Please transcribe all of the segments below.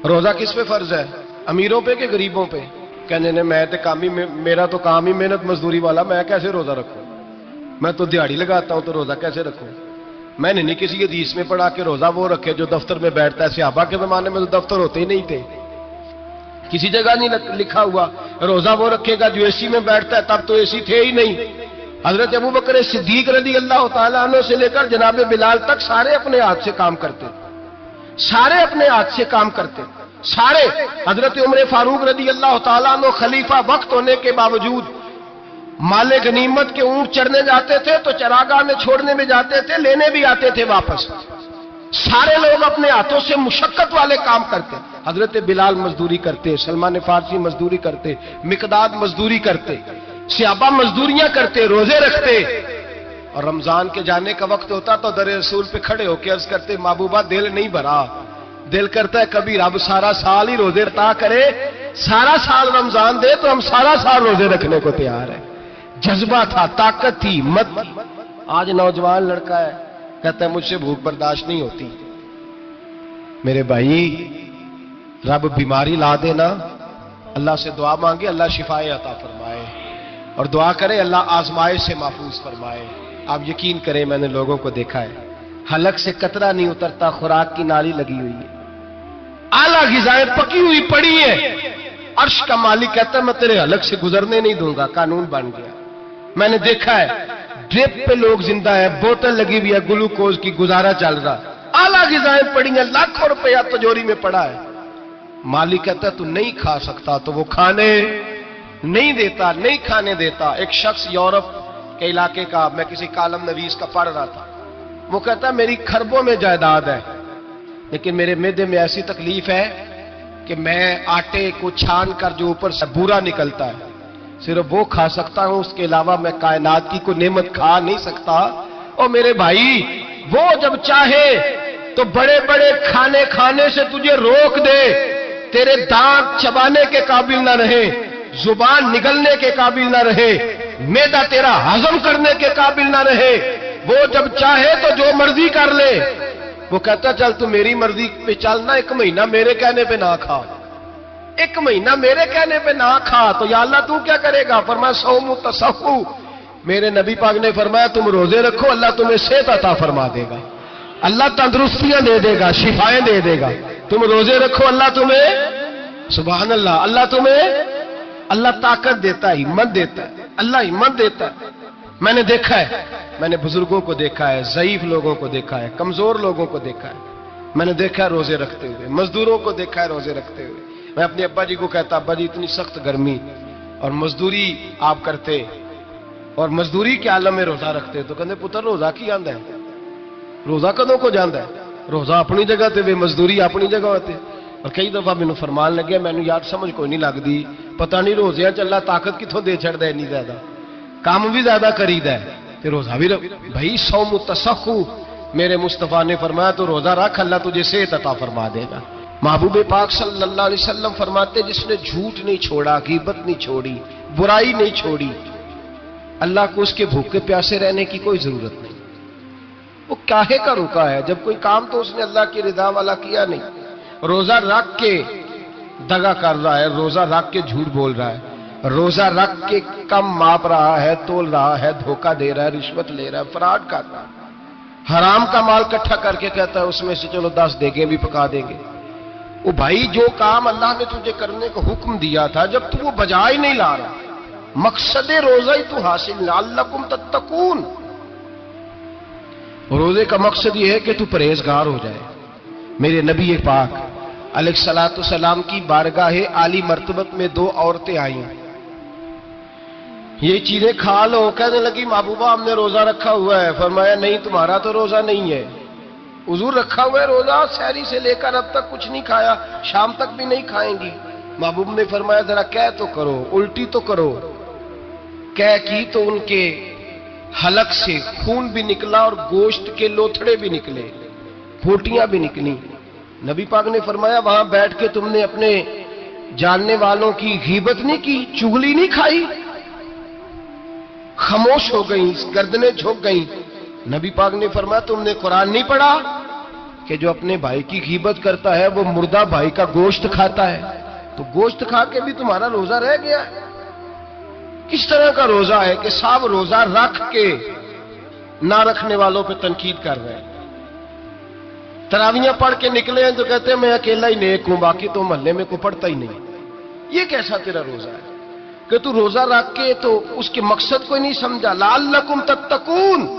روزہ کس پہ فرض ہے؟ امیروں پہ کہ غریبوں پہ؟ کہنے نے میں تے کام ہی میرا تو کام ہی محنت مزدوری والا، میں کیسے روزہ رکھوں؟ میں تو دیہڑی لگاتا ہوں تو روزہ کیسے رکھوں؟ میں نے نہیں کسی حدیث میں پڑھا کہ روزہ وہ رکھے جو دفتر میں بیٹھتا ہے۔ صحابہ کے زمانے میں تو دفتر ہوتے ہی نہیں تھے، کسی جگہ نہیں لکھا ہوا روزہ وہ رکھے گا جو اے سی میں بیٹھتا ہے، تب تو اے سی تھے ہی نہیں۔ حضرت ابوبکر صدیق رضی اللہ تعالیٰ عنہ سے لے کر جناب بلال تک سارے اپنے ہاتھ سے کام کرتے، سارے اپنے ہاتھ سے کام کرتے، سارے۔ حضرت عمر فاروق رضی اللہ تعالیٰ عنہ خلیفہ وقت ہونے کے باوجود مال غنیمت کے اونٹ چرنے جاتے تھے تو چراگاہ میں چھوڑنے میں جاتے تھے، لینے بھی آتے تھے واپس۔ سارے لوگ اپنے ہاتھوں سے مشقت والے کام کرتے۔ حضرت بلال مزدوری کرتے، سلمان فارسی مزدوری کرتے، مقداد مزدوری کرتے، صحابہ مزدوریاں کرتے، روزے رکھتے۔ اور رمضان کے جانے کا وقت ہوتا تو در رسول پہ کھڑے ہو کے عرض کرتے محبوبہ دل نہیں بھرا، دل کرتا ہے کبھی رب سارا سال ہی روزے عطا کرے، سارا سال رمضان دے تو ہم سارا سال روزے رکھنے کو تیار ہیں۔ جذبہ تھا، طاقت تھی، ہمت تھی۔ آج نوجوان لڑکا ہے کہتا ہے مجھ سے بھوک برداشت نہیں ہوتی۔ میرے بھائی رب بیماری لا دینا، اللہ سے دعا مانگے اللہ شفائے عطا فرمائے، اور دعا کرے اللہ آزمائش سے محفوظ فرمائے۔ آپ یقین کریں میں نے لوگوں کو دیکھا ہے حلق سے قطرہ نہیں اترتا، خوراک کی نالی لگی ہوئی ہے، اعلیٰ غذائیں پکی ہوئی پڑی ہیں، عرش کا مالک کہتا ہے میں تیرے حلق سے گزرنے نہیں دوں گا، قانون بن گیا۔ میں نے دیکھا ہے ڈرپ پہ لوگ زندہ ہے، بوتل لگی ہوئی ہے گلوکوز کی، گزارا چل رہا، اعلیٰ غذائیں پڑی ہیں، لاکھوں روپیہ تجوری میں پڑا ہے۔ مالک کہتا ہے تو نہیں کھا سکتا تو وہ کھانے نہیں دیتا، نہیں کھانے دیتا۔ ایک شخص یورپ کے علاقے کا، میں کسی کالم نویس کا پڑھ رہا تھا، وہ کہتا ہے میری خربوں میں جائیداد ہے لیکن میرے معدے میں ایسی تکلیف ہے کہ میں آٹے کو چھان کر جو اوپر سے بورا نکلتا ہے صرف وہ کھا سکتا ہوں، اس کے علاوہ میں کائنات کی کوئی نعمت کھا نہیں سکتا۔ اور میرے بھائی وہ جب چاہے تو بڑے بڑے کھانے کھانے سے تجھے روک دے، تیرے دانت چبانے کے قابل نہ رہے، زبان نگلنے کے قابل نہ رہے، معدہ تیرا ہضم کرنے کے قابل نہ رہے، وہ جب چاہے تو جو مرضی کر لے۔ وہ کہتا چل تو میری مرضی پہ چلنا، ایک مہینہ میرے کہنے پہ نہ کھا، ایک مہینہ میرے کہنے پہ نہ کھا تو یا اللہ تو کیا کرے گا؟ فرمایا صوم تصحو، میرے نبی پاک نے فرمایا تم روزے رکھو اللہ تمہیں صحت عطا فرما دے گا، اللہ تندرستیاں دے دے گا، شفائیں دے دے گا۔ تم روزے رکھو اللہ تمہیں، سبحان اللہ، اللہ طاقت دیتا ہے، ہمت دیتا ہے، اللہ ہمت دیتا ہے۔ میں نے دیکھا ہے، میں نے بزرگوں کو دیکھا ہے، ضعیف لوگوں کو دیکھا ہے، کمزور لوگوں کو دیکھا ہے، میں نے دیکھا ہے روزے رکھتے ہوئے، مزدوروں کو دیکھا ہے روزے رکھتے ہوئے۔ میں اپنے ابا جی کو کہتا ابا جی اتنی سخت گرمی اور مزدوری آپ کرتے اور مزدوری کے عالم میں روزہ رکھتے تو کہتے پتر روزہ کی آندا ہے، روزہ کدوں کو جاندا ہے، روزہ اپنی جگہ تے وے مزدوری اپنی جگہ ہوتے۔ اور کئی دفعہ مینوں فرمان لگے، مینوں یار سمجھ کوئی نہیں لگتی، پتہ نہیں روزیاں چ اللہ طاقت کتوں دے چھڑدا ہے، اتنی زیادہ کام بھی زیادہ کریدا ہے تے روزہ بھی بھائی صوم تصحو، میرے مصطفیٰ نے فرمایا تو روزہ رکھ اللہ تجھے صحت عطا فرما دے گا۔ محبوب پاک صلی اللہ علیہ وسلم فرماتے جس نے جھوٹ نہیں چھوڑا، غیبت نہیں چھوڑی، برائی نہیں چھوڑی، اللہ کو اس کے بھوکے پیاسے رہنے کی کوئی ضرورت نہیں۔ وہ کاہے کا رکا ہے جب کوئی کام تو اس نے اللہ کی رضا والا کیا نہیں۔ روزہ رکھ کے دغا کر رہا ہے، روزہ رکھ کے جھوٹ بول رہا ہے، روزہ رکھ کے کم ماپ رہا ہے، تول رہا ہے، دھوکہ دے رہا ہے، رشوت لے رہا ہے، فراڈ کر رہا ہے، حرام کا مال اکٹھا کر کے کہتا ہے اس میں سے چلو 10 دیگیں بھی پکا دیں گے۔ وہ بھائی جو کام اللہ نے تجھے کرنے کو حکم دیا تھا جب تو وہ بجا ہی نہیں لا رہا، مقصد روزہ ہی تو حاصل لعلکم تتقون، روزے کا مقصد یہ ہے کہ تو پرہیزگار ہو جائے۔ میرے نبی پاک علیہ الصلوۃ والسلام کی بارگاہ عالی مرتبت میں 2 عورتیں آئیں، یہ چیزیں کھا لو، کہنے لگی محبوبہ ہم نے روزہ رکھا ہوا ہے۔ فرمایا نہیں تمہارا تو روزہ نہیں ہے، حضور رکھا ہوا ہے روزہ، سحری سے لے کر اب تک کچھ نہیں کھایا، شام تک بھی نہیں کھائیں گی۔ محبوب نے فرمایا ذرا کہہ تو کرو، الٹی تو کرو۔ کہہ کی تو ان کے حلق سے خون بھی نکلا اور گوشت کے لوتھڑے بھی نکلے، پھوٹیاں بھی نکلی۔ نبی پاک نے فرمایا وہاں بیٹھ کے تم نے اپنے جاننے والوں کی غیبت نہیں کی، چغلی نہیں کھائی؟ خاموش ہو گئیں، گردنیں جھک گئیں۔ نبی پاک نے فرمایا تم نے قرآن نہیں پڑھا کہ جو اپنے بھائی کی غیبت کرتا ہے وہ مردہ بھائی کا گوشت کھاتا ہے، تو گوشت کھا کے بھی تمہارا روزہ رہ گیا ہے۔ کس طرح کا روزہ ہے کہ صاحب روزہ رکھ کے نہ رکھنے والوں پہ تنقید کر رہے ہیں۔ تراویاں پڑھ کے نکلے ہیں تو کہتے ہیں میں اکیلا ہی نیک ہوں، باقی تو محلے میں کوئی پڑھتا ہی نہیں۔ یہ کیسا تیرا روزہ ہے کہ تو روزہ رکھ کے تو اس کے مقصد کو نہیں سمجھا؟ لعلکم تتقون۔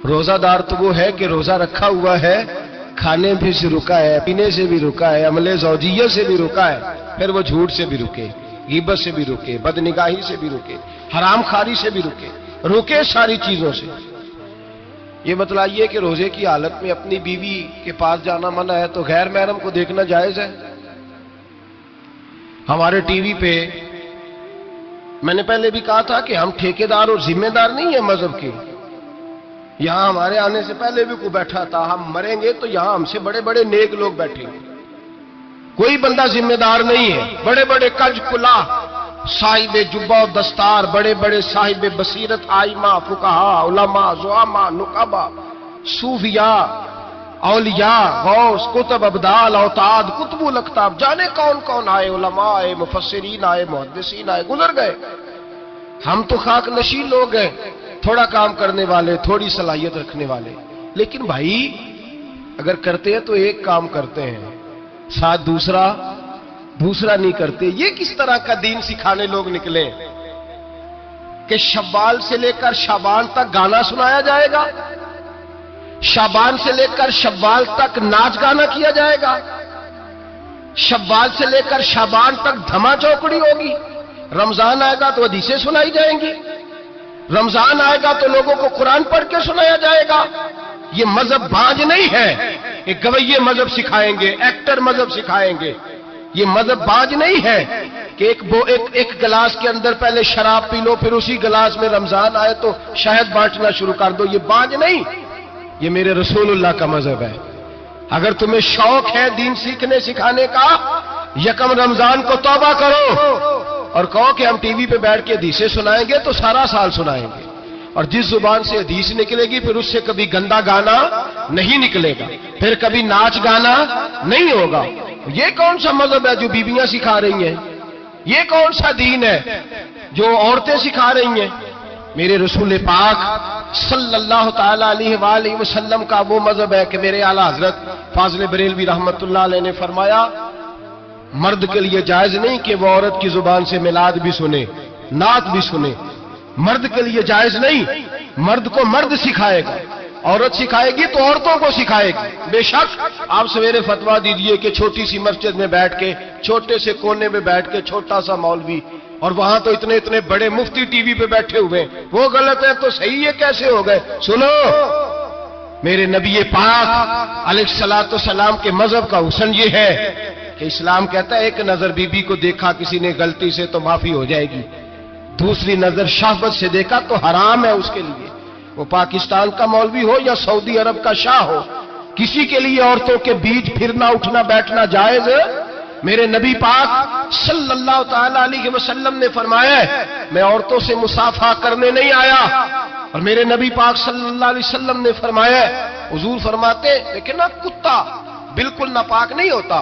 روزہ دار تو وہ ہے کہ روزہ رکھا ہوا ہے، کھانے بھی سے رکا ہے، پینے سے بھی رکا ہے، عمل زوجیہ سے بھی رکا ہے، پھر وہ جھوٹ سے بھی رکے، غیبت سے بھی رکے، بدنگاہی سے بھی رکے، حرام خواری سے بھی رکے ساری چیزوں سے۔ یہ بتلائیے کہ روزے کی حالت میں اپنی بیوی کے پاس جانا منع ہے تو غیر محرم کو دیکھنا جائز ہے؟ ہمارے ٹی وی پہ میں نے پہلے بھی کہا تھا کہ ہم ٹھیکیدار اور ذمہ دار نہیں ہیں مذہب کے۔ یہاں ہمارے آنے سے پہلے بھی کوئی بیٹھا تھا، ہم مریں گے تو یہاں ہم سے بڑے بڑے نیک لوگ بیٹھیں گے، کوئی بندہ ذمہ دار نہیں ہے۔ بڑے بڑے کج کلا، صاحب جبہ و دستار، بڑے بڑے صاحب بصیرت، آئمہ، فقہاء، علماء، زعماء، نقباء، صوفیاء، اولیاء، غوث، کتب، ابدال، اوتاد، کتب الاقطاب، جانے کون کون آئے، علماء آئے، مفسرین آئے، محدثین آئے، گزر گئے۔ ہم تو خاک نشین لوگ ہیں، تھوڑا کام کرنے والے، تھوڑی صلاحیت رکھنے والے۔ لیکن بھائی اگر کرتے ہیں تو ایک کام کرتے ہیں، ساتھ دوسرا نہیں کرتے۔ یہ کس طرح کا دین سکھانے لوگ نکلے کہ شوال سے لے کر شعبان تک گانا سنایا جائے گا، شعبان سے لے کر شوال تک ناچ گانا کیا جائے گا، شوال سے لے کر شعبان تک دھما چوکڑی ہوگی، رمضان آئے گا تو حدیثیں سنائی جائیں گی، رمضان آئے گا تو لوگوں کو قرآن پڑھ کے سنایا جائے گا۔ یہ مذہب باج نہیں ہے کہ گویے مذہب سکھائیں گے، ایکٹر مذہب سکھائیں گے۔ یہ مذہب باج نہیں ہے کہ ایک گلاس کے اندر پہلے شراب پی لو، پھر اسی گلاس میں رمضان آئے تو شہد بانٹنا شروع کر دو۔ یہ باج نہیں، یہ میرے رسول اللہ کا مذہب ہے۔ اگر تمہیں شوق ہے دین سیکھنے سکھانے کا، یکم رمضان کو توبہ کرو اور کہو کہ ہم ٹی وی پہ بیٹھ کے حدیثیں سنائیں گے تو سارا سال سنائیں گے، اور جس زبان سے حدیث نکلے گی پھر اس سے کبھی گندا گانا نہیں نکلے گا، پھر کبھی ناچ گانا نہیں ہوگا۔ یہ کون سا مذہب ہے جو بیویاں سکھا رہی ہیں؟ یہ کون سا دین ہے جو عورتیں سکھا رہی ہیں؟ میرے رسول پاک صلی اللہ تعالی علیہ وآلہ وسلم کا وہ مذہب ہے کہ میرے اعلیٰ حضرت فاضل بریلوی رحمت اللہ علیہ نے فرمایا، مرد کے لیے جائز نہیں کہ وہ عورت کی زبان سے میلاد بھی سنے، نعت بھی سنے۔ مرد کے لیے جائز نہیں، مرد کو مرد سکھائے گا، عورت سکھائے گی تو عورتوں کو سکھائے گی۔ بے شک آپ سویرے فتویٰ دیجئے کہ چھوٹی سی مسجد میں بیٹھ کے، چھوٹے سے کونے میں بیٹھ کے چھوٹا سا مولوی، اور وہاں تو اتنے بڑے مفتی ٹی وی پہ بیٹھے ہوئے ہیں، وہ غلط ہے تو صحیح ہے کیسے ہو گئے؟ سنو، میرے نبی پاک علیہ الصلوۃ والسلام کے مذہب کا حسن یہ ہے کہ اسلام کہتا ہے ایک نظر بی بی کو دیکھا کسی نے غلطی سے تو معافی ہو جائے گی، دوسری نظر شہوت سے دیکھا تو حرام ہے اس کے لیے، وہ پاکستان کا مولوی ہو یا سعودی عرب کا شاہ ہو، کسی کے لیے عورتوں کے بیچ پھرنا اٹھنا بیٹھنا جائز ہے؟ میرے نبی پاک صلی اللہ تعالی علیہ وسلم نے فرمایا ہے میں عورتوں سے مصافحہ کرنے نہیں آیا، اور میرے نبی پاک صلی اللہ علیہ وسلم نے فرمایا ہے، حضور فرماتے لیکن نا کتا بالکل ناپاک نہیں ہوتا،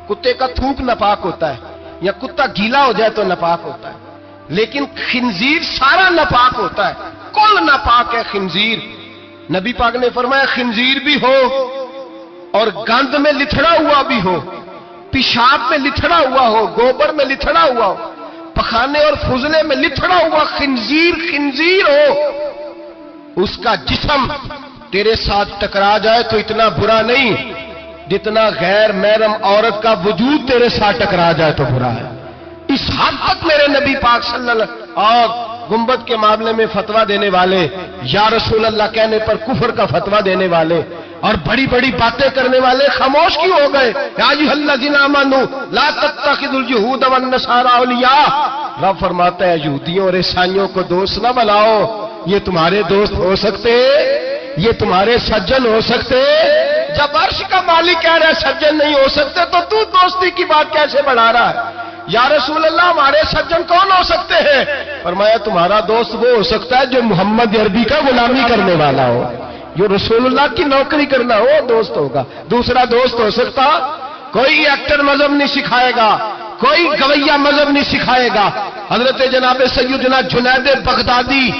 کتے کا تھوک ناپاک ہوتا ہے، یا کتا گیلا ہو جائے تو ناپاک ہوتا ہے، لیکن خنزیر سارا ناپاک ہوتا ہے، کل ناپاک ہے خنزیر۔ نبی پاک نے فرمایا خنزیر بھی ہو اور گند میں لتھڑا ہوا بھی ہو، پیشاب میں لتھڑا ہوا ہو، گوبر میں لتھڑا ہوا ہو، پخانے اور فضلے میں لتھڑا ہوا خنزیر ہو، اس کا جسم تیرے ساتھ ٹکرا جائے تو اتنا برا نہیں جتنا غیر محرم عورت کا وجود تیرے ساتھ ٹکرا جائے تو برا ہے۔ اس حد تک میرے نبی پاک صلی اللہ علیہ وسلم اور گنبد کے معاملے میں فتویٰ دینے والے، یا رسول اللہ کہنے پر کفر کا فتویٰ دینے والے اور بڑی بڑی باتیں کرنے والے خاموش کیوں ہو گئے؟ یا ایھا الذین آمنوا لا تتخذوا اليہود والنصارى اولیاء، رب فرماتا ہے یہودیوں اور عیسائیوں کو دوست نہ بناؤ، یہ تمہارے دوست ہو سکتے، یہ تمہارے سجن ہو سکتے؟ جب عرش کا مالک کہہ رہا ہے سجن نہیں ہو سکتے تو دوستی کی بات کیسے بڑھا رہا ہے؟ یا رسول اللہ ہمارے سجن کون ہو سکتے ہیں؟ فرمایا تمہارا دوست وہ ہو سکتا ہے جو محمد عربی کا غلامی کرنے والا ہو، جو رسولullah کی نوکری کرنا وہ دوست ہوگا. دوسرا دوست ہو سکتا؟ کوئی ایکٹر مذہب نہیں سکھائے گا, کوئی گویہ مذہب نہیں سکھائے گا. حضرت جناب سیدنا جنید بغدادی,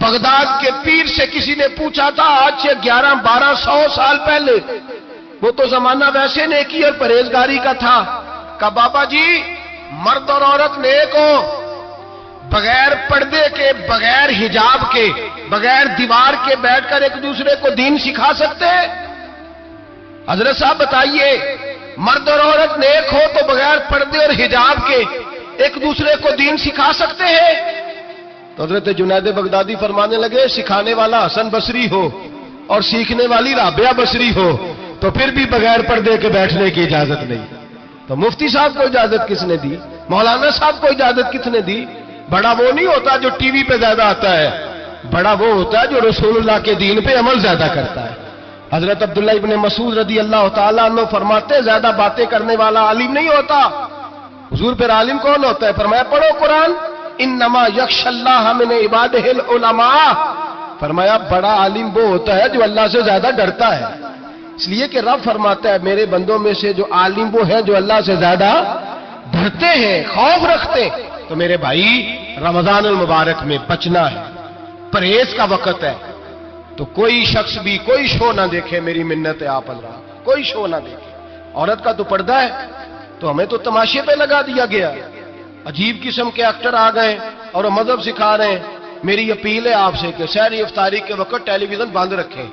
بغداد کے پیر سے کسی نے پوچھا تھا آج سے 1100-1200 سال پہلے, وہ تو زمانہ ویسے نیکی اور پرہیزگاری کا تھا, کہا بابا جی مرد اور عورت نیک ہو, بغیر پردے کے, بغیر حجاب کے, بغیر دیوار کے بیٹھ کر ایک دوسرے کو دین سکھا سکتے ہیں؟ حضرت صاحب بتائیے, مرد اور عورت نیک ہو تو بغیر پردے اور حجاب کے ایک دوسرے کو دین سکھا سکتے ہیں؟ تو حضرت جنید بغدادی فرمانے لگے سکھانے والا حسن بصری ہو اور سیکھنے والی رابعہ بصری ہو تو پھر بھی بغیر پردے کے بیٹھنے کی اجازت نہیں. تو مفتی صاحب کو اجازت کس نے دی؟ مولانا صاحب کو اجازت کس نے دی؟ بڑا وہ نہیں ہوتا جو ٹی وی پہ زیادہ آتا ہے, بڑا وہ ہوتا ہے جو رسول اللہ کے دین پہ عمل زیادہ کرتا ہے. حضرت عبداللہ ابن مسعود رضی اللہ تعالیٰ عنہ فرماتے زیادہ باتیں کرنے والا عالم نہیں ہوتا. حضور پھر عالم کون ہوتا ہے؟ فرمایا پڑھو قرآن, انما یخشی اللہ من عبادہ العلماء. فرمایا بڑا عالم وہ ہوتا ہے جو اللہ سے زیادہ ڈرتا ہے, اس لیے کہ رب فرماتا ہے میرے بندوں میں سے جو عالم وہ ہیں جو اللہ سے زیادہ ڈرتے ہیں, خوف رکھتے ہیں. تو میرے بھائی رمضان المبارک میں بچنا ہے, پرہیز کا وقت ہے, تو کوئی شخص بھی کوئی شو نہ دیکھے, میری منت ہے آپ اللہ, کوئی شو نہ دیکھے. عورت کا تو پردہ ہے, تو ہمیں تو تماشے پہ لگا دیا گیا. عجیب قسم کے ایکٹر آ گئے اور مذہب سکھا رہے ہیں. میری اپیل ہے آپ سے کہ سحری افطاری کے وقت ٹیلی ویژن بند رکھیں.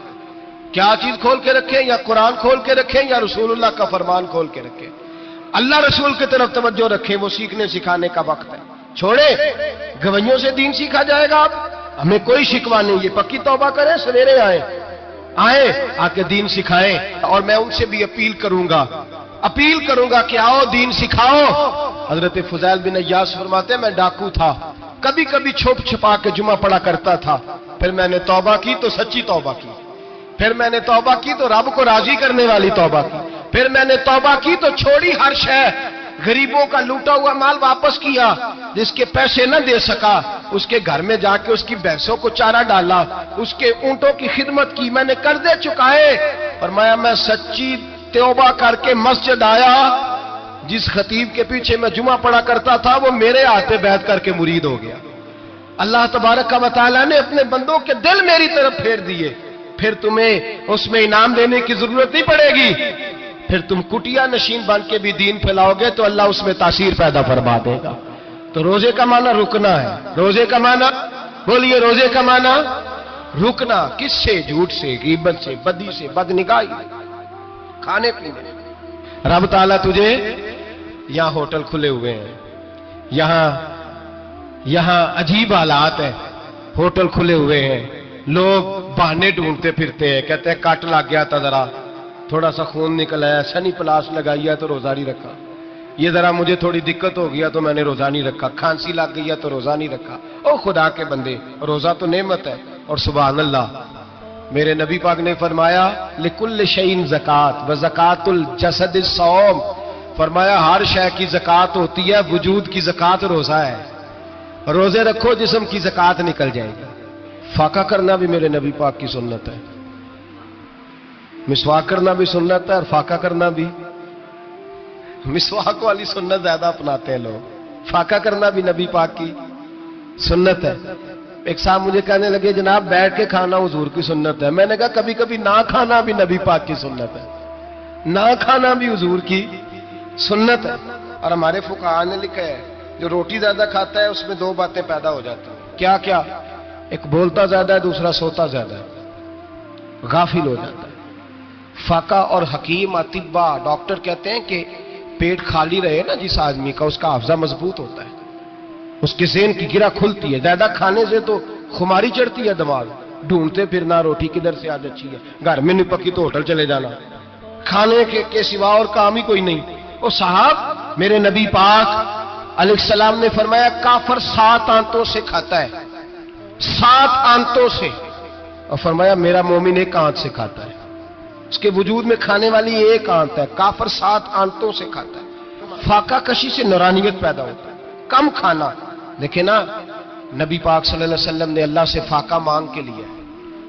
کیا چیز کھول کے رکھیں؟ یا قرآن کھول کے رکھیں یا رسول اللہ کا فرمان کھول کے رکھیں. اللہ رسول کی طرف توجہ رکھیں, وہ سیکھنے سکھانے کا وقت ہے. چھوڑے گویوں سے دین سیکھا جائے گا, ہمیں کوئی شکوہ نہیں. یہ پکی توبہ کریں, سویرے آئیں آ کے دین سکھائیں. اور میں ان سے بھی اپیل کروں گا کہ آؤ دین سکھاؤ. حضرت فضیل بن عیاض فرماتے ہیں میں ڈاکو تھا, کبھی کبھی چھپ چھپا کے جمعہ پڑھا کرتا تھا, پھر میں نے توبہ کی تو سچی توبہ کی, پھر میں نے توبہ کی تو رب کو راضی کرنے والی توبہ کی, پھر میں نے توبہ کی تو چھوڑی ہر شے, غریبوں کا لوٹا ہوا مال واپس کیا, جس کے پیسے نہ دے سکا اس کے گھر میں جا کے اس کی بھینسوں کو چارہ ڈالا, اس کے اونٹوں کی خدمت کی, میں نے قرضے چکائے. فرمایا میں سچی توبہ کر کے مسجد آیا, جس خطیب کے پیچھے میں جمعہ پڑھا کرتا تھا وہ میرے ہاتھ پہ بیعت کر کے مرید ہو گیا. اللہ تبارک و تعالیٰ نے اپنے بندوں کے دل میری طرف پھیر دیے. پھر تمہیں اس میں انعام دینے کی ضرورت نہیں پڑے گی, پھر تم کٹیا نشین بن کے بھی دین پھیلاؤ گے تو اللہ اس میں تاثیر پیدا فرما دے گا. تو روزے کا معنی رکنا ہے. روزے کا معنی بولیے, روزے کا معنی رکنا. کس سے؟ جھوٹ سے, غیبت سے, بدی سے, بدنگاہی, کھانے پینے. رب تعالیٰ تجھے, یہاں ہوٹل کھلے ہوئے ہیں, یہاں عجیب حالات ہیں, ہوٹل کھلے ہوئے ہیں, لوگ بہانے ڈھونڈتے پھرتے ہیں, کہتے ہیں کٹ لگ گیا تھا, ذرا تھوڑا سا خون نکل آیا, سنی پلاس لگائی ہے تو روزہ نہیں رکھا, یہ ذرا مجھے تھوڑی دقت ہو گیا تو میں نے روزہ نہیں رکھا, کھانسی لگ گئی ہے تو روزہ نہیں رکھا. او خدا کے بندے, روزہ تو نعمت ہے. اور سبحان اللہ, میرے نبی پاک نے فرمایا لکل شیء زکات و زکات الجسد الصوم. فرمایا ہر شے کی زکات ہوتی ہے, وجود کی زکات روزہ ہے. روزے رکھو جسم کی زکات نکل جائے گی. فاقہ کرنا بھی میرے نبی پاک کی سنت ہے, مسواک کرنا بھی سنت ہے, اور فاقہ کرنا بھی. مسواک والی سنت زیادہ اپناتے ہیں لوگ, فاقہ کرنا بھی نبی پاک کی سنت ہے. ایک صاحب مجھے کہنے لگے جناب بیٹھ کے کھانا حضور کی سنت ہے. میں نے کہا کبھی کبھی نہ کھانا بھی نبی پاک کی سنت ہے, نہ کھانا بھی حضور کی سنت ہے. اور ہمارے فقہاء نے لکھا ہے جو روٹی زیادہ کھاتا ہے اس میں دو باتیں پیدا ہو جاتی ہیں. کیا کیا؟ ایک بولتا زیادہ ہے, دوسرا سوتا زیادہ ہے, غافل ہو جاتا ہے. فقہ اور حکیم اطباء ڈاکٹر کہتے ہیں کہ پیٹ خالی رہے نا جس آدمی کا, اس کا حافظہ مضبوط ہوتا ہے, اس کے ذہن کی گرہ کھلتی ہے. زیادہ کھانے سے تو خماری چڑھتی ہے, دماغ ڈھونڈتے پھرنا روٹی کدھر سے آج اچھی ہے, گھر میں نہیں پکی تو ہوٹل چلے جانا, کھانے کے سوا اور کام ہی کوئی نہیں. وہ صاحب میرے نبی پاک علیہ السلام نے فرمایا کافر 7 آنتوں سے کھاتا ہے, 7 آنتوں سے. اور فرمایا میرا مومن 1 آنت سے کھاتا ہے. اس کے وجود میں کھانے والی 1 آنت ہے. کافر 7 آنتوں سے کھاتا ہے. فاقہ کشی سے نورانیت پیدا ہوتا ہے, کم کھانا. دیکھیں نا نبی پاک صلی اللہ علیہ وسلم نے اللہ سے فاقہ مانگ کے لیا,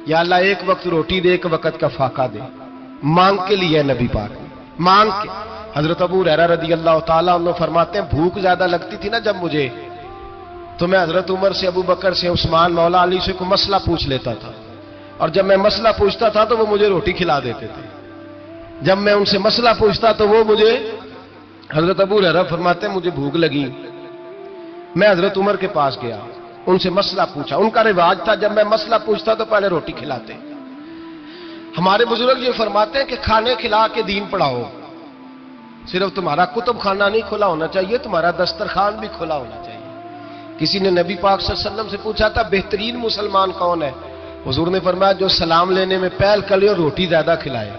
یا اللہ ایک وقت روٹی دے، ایک وقت کا فاقہ دے. مانگ کے لیے نبی پاک مانگ کے. حضرت ابو ہریرہ رضی اللہ تعالیٰ عنہ فرماتے ہیں بھوک زیادہ لگتی تھی نا جب مجھے، تو میں حضرت عمر سے، ابو بکر سے، عثمان، مولا علی سے کوئی مسئلہ پوچھ لیتا تھا، اور جب میں مسئلہ پوچھتا تھا تو وہ مجھے روٹی کھلا دیتے تھے. جب میں ان سے مسئلہ پوچھتا تو وہ مجھے، حضرت ابو ہریرہ فرماتے ہیں مجھے بھوک لگی، میں حضرت عمر کے پاس گیا، ان سے مسئلہ پوچھا. ان کا رواج تھا جب میں مسئلہ پوچھتا تو پہلے روٹی کھلاتے. ہمارے بزرگ یہ فرماتے ہیں کہ کھانے کھلا کے دین پڑھاؤ. صرف تمہارا کتب خانہ نہیں کھلا ہونا چاہیے، تمہارا دسترخوان بھی کھلا ہونا چاہیے. کسی نے نبی پاک صلی اللہ علیہ وسلم سے پوچھا تھا بہترین مسلمان کون ہے؟ حضور نے فرمایا جو سلام لینے میں پہل کرے اور روٹی زیادہ کھلائے.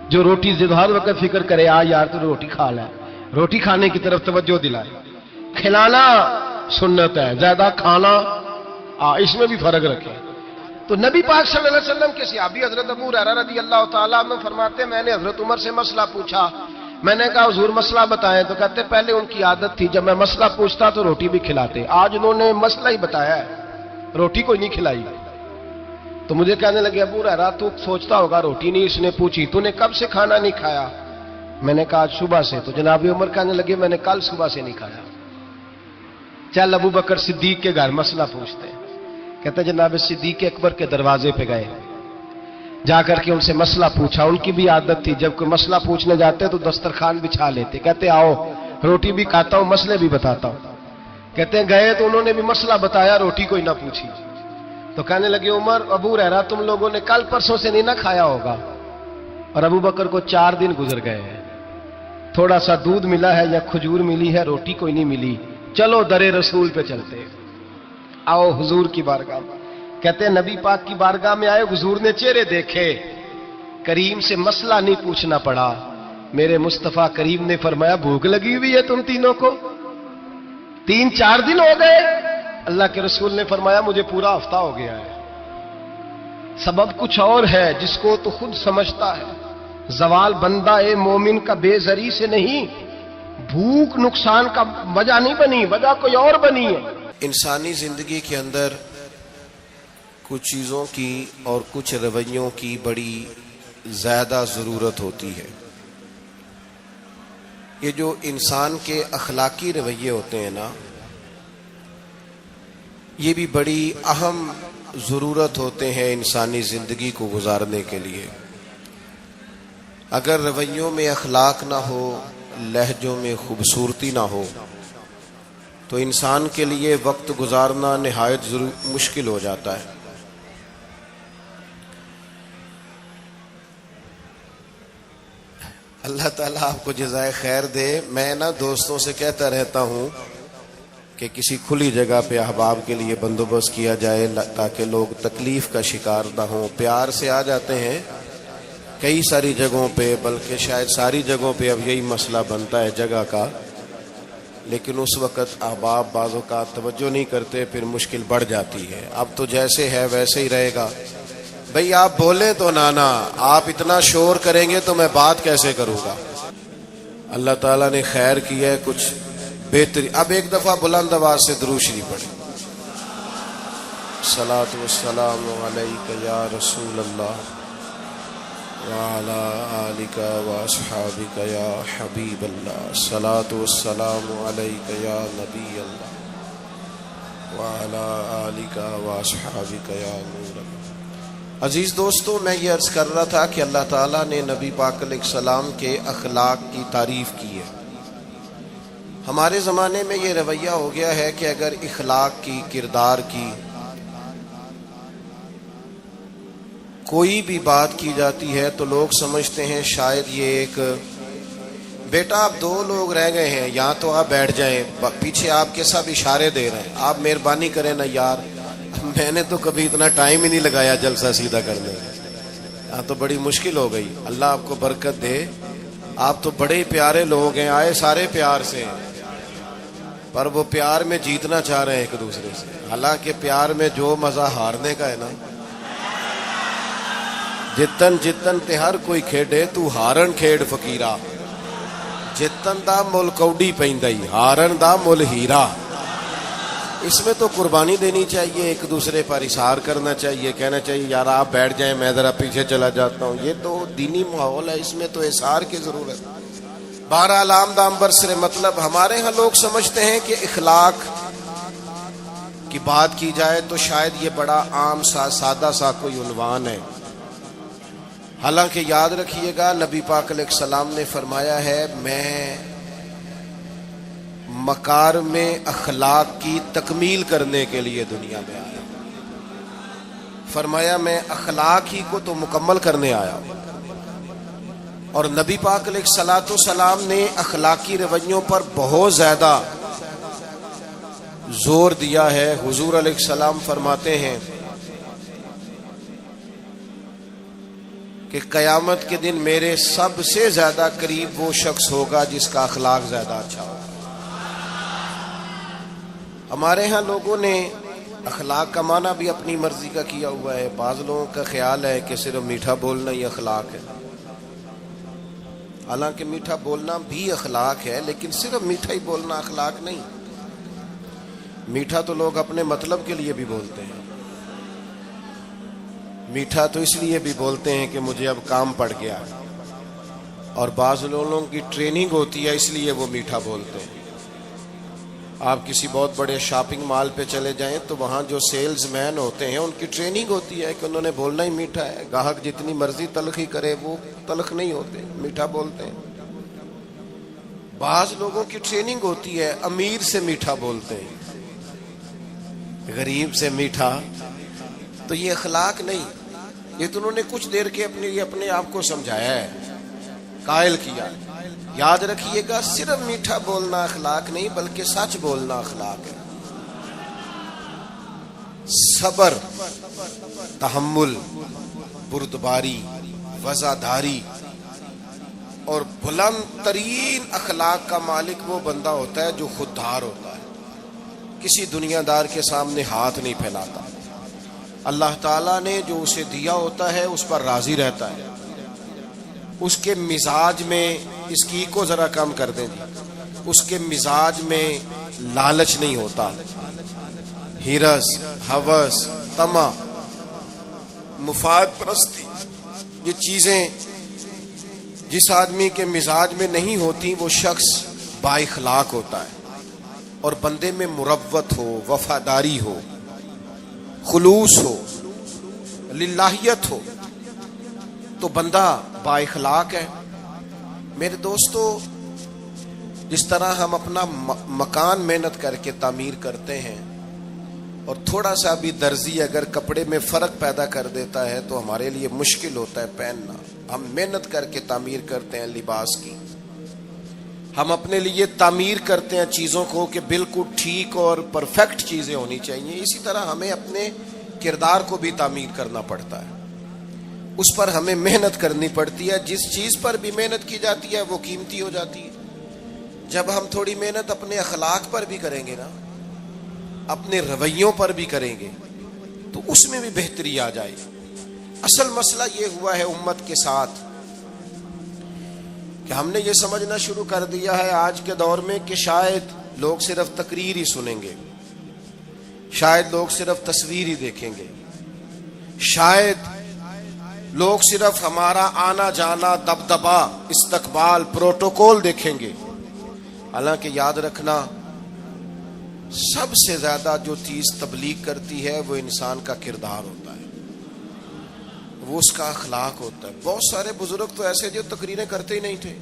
جو روٹی ہر وقت فکر کرے یار تو روٹی کھا لے، روٹی کھانے کی طرف توجہ دلائے. کھلانا سنت ہے، زیادہ کھانا اس میں بھی فرق رکھے. تو نبی پاک صلی اللہ علیہ وسلم کے صحابی حضرت ابو ہریرہ رضی اللہ تعالیٰ عنہ فرماتے ہیں میں نے حضرت عمر سے مسئلہ پوچھا. میں نے کہا حضور مسئلہ بتائیں، تو کہتے پہلے ان کی عادت تھی جب میں مسئلہ پوچھتا تو روٹی بھی کھلاتے. آج انہوں نے مسئلہ ہی بتایا ہے، روٹی کوئی نہیں کھلائی. تو مجھے کہنے لگے ابو ہریرہ تو سوچتا ہوگا روٹی نہیں اس نے پوچھی، تو نے کب سے کھانا نہیں کھایا؟ میں نے کہا آج صبح سے. تو جناب عمر کہنے لگے میں نے کل صبح سے نہیں کھایا. چل ابو بکر صدیق کے گھر مسئلہ پوچھتے ہیں. کہتے جناب صدیق اکبر کے دروازے پہ گئے، جا کر کے ان سے مسئلہ پوچھا. ان کی بھی عادت تھی جب کوئی مسئلہ پوچھنے جاتے تو دسترخوان بچھا لیتے. کہتے آؤ روٹی بھی کھاتا ہوں مسئلے بھی بتاتا ہوں. کہتے ہیں گئے تو انہوں نے بھی مسئلہ بتایا، روٹی کوئی نہ پوچھی. تو کہنے لگے عمر ابو ہریرہ تم لوگوں نے کل پرسوں سے نہیں نہ کھایا ہوگا. اور ابو بکر کو 4 دن گزر گئے ہیں، تھوڑا سا دودھ ملا ہے یا کھجور ملی ہے، روٹی کوئی نہیں ملی. چلو در رسول پہ چلتے، آؤ حضور کی بارگاہ. کہتے ہیں نبی پاک کی بارگاہ میں آئے، حضور نے چہرے دیکھے، کریم سے مسئلہ نہیں پوچھنا پڑا. میرے مصطفیٰ کریم نے فرمایا بھوک لگی ہوئی ہے تم تینوں کو؟ 3-4 دن ہو گئے. اللہ کے رسول نے فرمایا مجھے پورا ہفتہ ہو گیا ہے. سبب کچھ اور ہے جس کو تو خود سمجھتا ہے. زوال بندہ مومن کا بے زری سے نہیں، بھوک نقصان کا وجہ نہیں بنی، وجہ کوئی اور بنی ہے. انسانی زندگی کے اندر کچھ چیزوں کی اور کچھ رویوں کی بڑی زیادہ ضرورت ہوتی ہے. یہ جو انسان کے اخلاقی رویے ہوتے ہیں نا، یہ بھی بڑی اہم ضرورت ہوتے ہیں انسانی زندگی کو گزارنے کے لیے. اگر رویوں میں اخلاق نہ ہو، لہجوں میں خوبصورتی نہ ہو، تو انسان کے لیے وقت گزارنا نہایت مشکل ہو جاتا ہے. اللہ تعالیٰ آپ کو جزائے خیر دے. میں نا دوستوں سے کہتا رہتا ہوں کہ کسی کھلی جگہ پہ احباب کے لیے بندوبست کیا جائے تاکہ لوگ تکلیف کا شکار نہ ہوں. پیار سے آ جاتے ہیں کئی ساری جگہوں پہ، بلکہ شاید ساری جگہوں پہ اب یہی مسئلہ بنتا ہے جگہ کا، لیکن اس وقت احباب بعض اوقات توجہ نہیں کرتے، پھر مشکل بڑھ جاتی ہے. اب تو جیسے ہے ویسے ہی رہے گا. بھئی آپ بولیں تو نانا، آپ اتنا شور کریں گے تو میں بات کیسے کروں گا. اللہ تعالیٰ نے خیر کی ہے، کچھ بہتری. اب ایک دفعہ بلند آواز سے درود شریف پڑھیں. الصلاۃ والسلام علیک یا رسول اللہ وعلی آلک واصحابک یا حبیب اللہ. الصلاۃ والسلام علیک یا نبی اللہ وعلی آلک واصحابک یا نور اللہ. عزیز دوستو، میں یہ عرض کر رہا تھا کہ اللہ تعالیٰ نے نبی پاک علیہ السلام کے اخلاق کی تعریف کی ہے. ہمارے زمانے میں یہ رویہ ہو گیا ہے کہ اگر اخلاق کی، کردار کی کوئی بھی بات کی جاتی ہے تو لوگ سمجھتے ہیں شاید یہ ایک بیٹا آپ 2 لوگ رہ گئے ہیں، یہاں تو آپ بیٹھ جائیں، پیچھے آپ کے سب اشارے دے رہے ہیں، آپ مہربانی کریں نا یار. میں نے تو کبھی اتنا ٹائم ہی نہیں لگایا جلسہ سیدھا کرنے میں، یہاں تو بڑی مشکل ہو گئی. اللہ آپ کو برکت دے. آپ تو بڑے پیارے لوگ ہیں، آئے سارے پیار سے ہیں، پر وہ پیار میں جیتنا چاہ رہے ہیں ایک دوسرے سے. حالانکہ پیار میں جو مزہ ہارنے کا ہے نا، جتن جتن تے ہر کوئی کھیڈے تو ہارن کھیڈ فقیرا، جتن دا مل کوڈی پیندائی ہارن دا مل ہیرا. اس میں تو قربانی دینی چاہیے، ایک دوسرے پر اظہار کرنا چاہیے، کہنا چاہیے یار آپ بیٹھ جائیں میں ذرا پیچھے چلا جاتا ہوں، یہ تو دینی ماحول ہے، اس میں تو اظہار کی ضرورت ہے۔ بہرحال آمدام برسر مطلب ہمارے ہاں لوگ سمجھتے ہیں کہ اخلاق کی بات کی جائے تو شاید یہ بڑا عام سا سادہ سا کوئی عنوان ہے، حالانکہ یاد رکھیے گا نبی پاک علیہ السلام نے فرمایا ہے میں مکارم اخلاق کی تکمیل کرنے کے لیے دنیا میں آیا، فرمایا میں اخلاق ہی کو تو مکمل کرنے آیا ہوں۔ اور نبی پاک علیہ الصلوۃ والسلام نے اخلاقی رویوں پر بہت زیادہ زور دیا ہے۔ حضور علیہ السلام فرماتے ہیں کہ قیامت کے دن میرے سب سے زیادہ قریب وہ شخص ہوگا جس کا اخلاق زیادہ اچھا ہوگا۔ ہمارے ہاں لوگوں نے اخلاق کا معنی بھی اپنی مرضی کا کیا ہوا ہے۔ بعض لوگوں کا خیال ہے کہ صرف میٹھا بولنا ہی اخلاق ہے، حالانکہ میٹھا بولنا بھی اخلاق ہے، لیکن صرف میٹھا ہی بولنا اخلاق نہیں۔ میٹھا تو لوگ اپنے مطلب کے لیے بھی بولتے ہیں، میٹھا تو اس لیے بھی بولتے ہیں کہ مجھے اب کام پڑ گیا، اور بعض لوگوں کی ٹریننگ ہوتی ہے اس لیے وہ میٹھا بولتے ہیں۔ آپ کسی بہت بڑے شاپنگ مال پہ چلے جائیں تو وہاں جو سیلز مین ہوتے ہیں ان کی ٹریننگ ہوتی ہے کہ انہوں نے بولنا ہی میٹھا ہے، گاہک جتنی مرضی تلخی کرے وہ تلخ نہیں ہوتے، میٹھا بولتے ہیں۔ بعض لوگوں کی ٹریننگ ہوتی ہے امیر سے میٹھا بولتے ہیں، غریب سے میٹھا، تو یہ اخلاق نہیں، یہ تو انہوں نے کچھ دیر کے اپنے آپ کو سمجھایا ہے، قائل کیا۔ یاد رکھیے گا صرف میٹھا بولنا اخلاق نہیں بلکہ سچ بولنا اخلاق ہے۔ صبر، تحمل، بردباری، وفاداری اور بلند ترین اخلاق کا مالک وہ بندہ ہوتا ہے جو خوددار ہوتا ہے، کسی دنیا دار کے سامنے ہاتھ نہیں پھیلاتا، اللہ تعالیٰ نے جو اسے دیا ہوتا ہے اس پر راضی رہتا ہے، اس کے مزاج میں اس کی کو ذرا کم کر دیں جی، اس کے مزاج میں لالچ نہیں ہوتا، ہرس، ہوس، طمع، مفاد پرستی، یہ چیزیں جس آدمی کے مزاج میں نہیں ہوتی وہ شخص با اخلاق ہوتا ہے، اور بندے میں مروت ہو، وفاداری ہو، خلوص ہو، للہیت ہو تو بندہ با اخلاق ہے۔ میرے دوستو، جس طرح ہم اپنا مکان محنت کر کے تعمیر کرتے ہیں اور تھوڑا سا بھی درزی اگر کپڑے میں فرق پیدا کر دیتا ہے تو ہمارے لیے مشکل ہوتا ہے پہننا، ہم محنت کر کے تعمیر کرتے ہیں لباس کی، ہم اپنے لیے تعمیر کرتے ہیں چیزوں کو کہ بالکل ٹھیک اور پرفیکٹ چیزیں ہونی چاہیے، اسی طرح ہمیں اپنے کردار کو بھی تعمیر کرنا پڑتا ہے، اس پر ہمیں محنت کرنی پڑتی ہے۔ جس چیز پر بھی محنت کی جاتی ہے وہ قیمتی ہو جاتی ہے۔ جب ہم تھوڑی محنت اپنے اخلاق پر بھی کریں گے نا، اپنے رویوں پر بھی کریں گے تو اس میں بھی بہتری آ جائے گی۔ اصل مسئلہ یہ ہوا ہے امت کے ساتھ کہ ہم نے یہ سمجھنا شروع کر دیا ہے آج کے دور میں کہ شاید لوگ صرف تقریر ہی سنیں گے، شاید لوگ صرف تصویر ہی دیکھیں گے، شاید لوگ صرف ہمارا آنا جانا، دبدبا، استقبال، پروٹوکول دیکھیں گے۔ حالانکہ یاد رکھنا سب سے زیادہ جو چیز تبلیغ کرتی ہے وہ انسان کا کردار ہوتا ہے، وہ اس کا اخلاق ہوتا ہے۔ بہت سارے بزرگ تو ایسے جو تقریریں کرتے ہی نہیں تھے،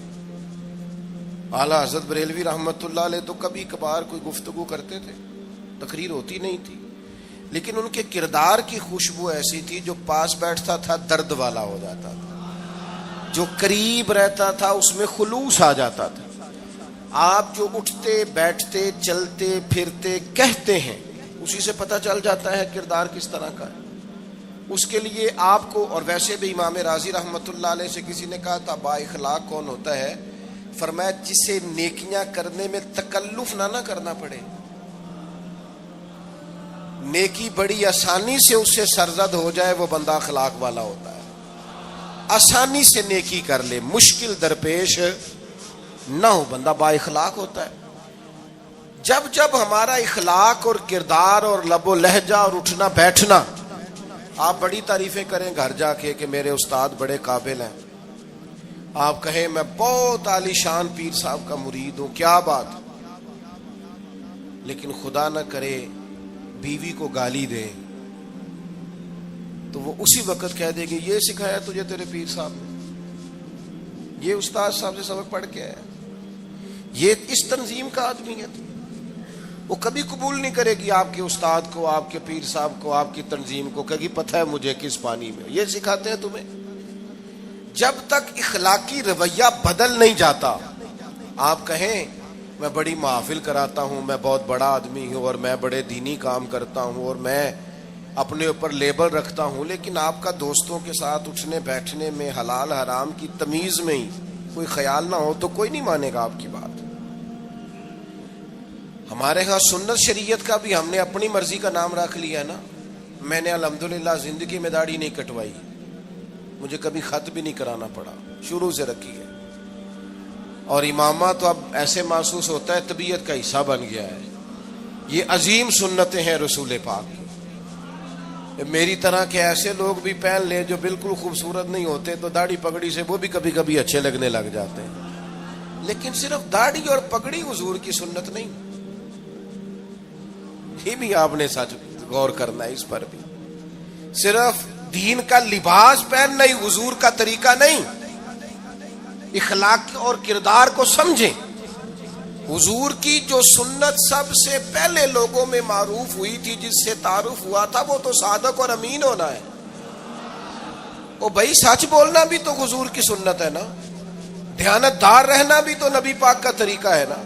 اعلیٰ حضرت بریلوی رحمت اللہ علیہ تو کبھی کبھار کوئی گفتگو کرتے تھے، تقریر ہوتی نہیں تھی، لیکن ان کے کردار کی خوشبو ایسی تھی جو پاس بیٹھتا تھا درد والا ہو جاتا تھا، جو قریب رہتا تھا اس میں خلوص آ جاتا تھا۔ آپ جو اٹھتے بیٹھتے چلتے پھرتے کہتے ہیں اسی سے پتہ چل جاتا ہے کردار کس طرح کا ہے۔ اس کے لیے آپ کو، اور ویسے بھی امام راضی رحمت اللہ علیہ سے کسی نے کہا تھا با اخلاق کون ہوتا ہے؟ فرمایا جسے نیکیاں کرنے میں تکلف نہ کرنا پڑے، نیکی بڑی آسانی سے اس سے سرزد ہو جائے، وہ بندہ اخلاق والا ہوتا ہے۔ آسانی سے نیکی کر لے، مشکل درپیش نہ ہو، بندہ با اخلاق ہوتا ہے۔ جب جب ہمارا اخلاق اور کردار اور لب و لہجہ اور اٹھنا بیٹھنا، آپ بڑی تعریفیں کریں گھر جا کے کہ میرے استاد بڑے قابل ہیں، آپ کہیں میں بہت عالی شان پیر صاحب کا مرید ہوں، کیا بات، لیکن خدا نہ کرے بیوی کو گالی دے تو وہ اسی وقت کہہ دے گی یہ سکھایا تجھے تیرے پیر صاحب نے، یہ استاد صاحب سے سبق پڑھ کے آیا، یہ اس تنظیم کا آدمی ہے۔ وہ کبھی قبول نہیں کرے گی آپ کے استاد کو، آپ کے پیر صاحب کو، آپ کی تنظیم کو، کہے گی پتہ ہے مجھے کس پانی میں یہ سکھاتے ہیں تمہیں۔ جب تک اخلاقی رویہ بدل نہیں جاتا، آپ کہیں میں بڑی محافل کراتا ہوں، میں بہت بڑا آدمی ہوں اور میں بڑے دینی کام کرتا ہوں اور میں اپنے اوپر لیبل رکھتا ہوں، لیکن آپ کا دوستوں کے ساتھ اٹھنے بیٹھنے میں حلال حرام کی تمیز میں ہی کوئی خیال نہ ہو تو کوئی نہیں مانے گا آپ کی بات۔ ہمارے ہاں سنت شریعت کا بھی ہم نے اپنی مرضی کا نام رکھ لیا نا۔ میں نے الحمدللہ زندگی میں داڑھی نہیں کٹوائی، مجھے کبھی خط بھی نہیں کرانا پڑا، شروع سے رکھی ہے، اور امامہ تو اب ایسے محسوس ہوتا ہے طبیعت کا حصہ بن گیا ہے۔ یہ عظیم سنتیں ہیں رسول پاک کی۔ میری طرح کے ایسے لوگ بھی پہن لیں جو بالکل خوبصورت نہیں ہوتے تو داڑھی پگڑی سے وہ بھی کبھی کبھی اچھے لگنے لگ جاتے ہیں، لیکن صرف داڑھی اور پگڑی حضور کی سنت نہیں۔ یہ بھی آپ نے سچ غور کرنا ہے اس پر بھی، صرف دین کا لباس پہننا ہی حضور کا طریقہ نہیں۔ اخلاق اور کردار کو سمجھیں۔ حضور کی جو سنت سب سے پہلے لوگوں میں معروف ہوئی تھی، جس سے تعارف ہوا تھا، وہ تو صادق اور امین ہونا ہے۔ او بھائی سچ بولنا بھی تو حضور کی سنت ہے نا، دیانتدار رہنا بھی تو نبی پاک کا طریقہ ہے نا۔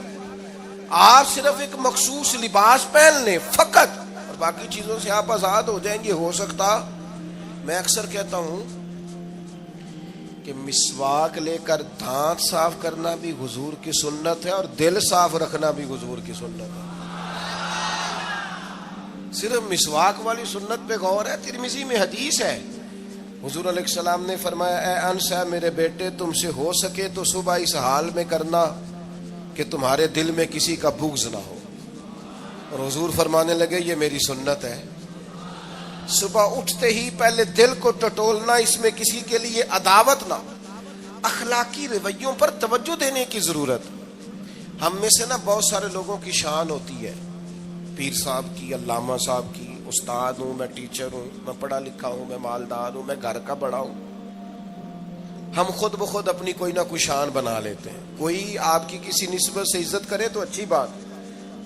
آپ صرف ایک مخصوص لباس پہن لیں فقط اور باقی چیزوں سے آپ آزاد ہو جائیں گے، ہو سکتا۔ میں اکثر کہتا ہوں کہ مسواک لے کر دانت صاف کرنا بھی حضور کی سنت ہے اور دل صاف رکھنا بھی حضور کی سنت ہے۔ صرف مسواک والی سنت پہ غور ہے، ترمذی میں حدیث ہے، حضور علیہ السلام نے فرمایا اے انس ہے میرے بیٹے، تم سے ہو سکے تو صبح اس حال میں کرنا کہ تمہارے دل میں کسی کا بغض نہ ہو، اور حضور فرمانے لگے یہ میری سنت ہے۔ صبح اٹھتے ہی پہلے دل کو ٹٹولنا، اس میں کسی کے لیے عداوت نہ۔ اخلاقی رویوں پر توجہ دینے کی ضرورت۔ ہم میں سے نا بہت سارے لوگوں کی شان ہوتی ہے، پیر صاحب کی، علامہ صاحب کی، استاد ہوں، میں ٹیچر ہوں، میں پڑھا لکھا ہوں، میں مالدار ہوں، میں گھر کا بڑا ہوں۔ ہم خود بخود اپنی کوئی نہ کوئی شان بنا لیتے ہیں۔ کوئی آپ کی کسی نسبت سے عزت کرے تو اچھی بات،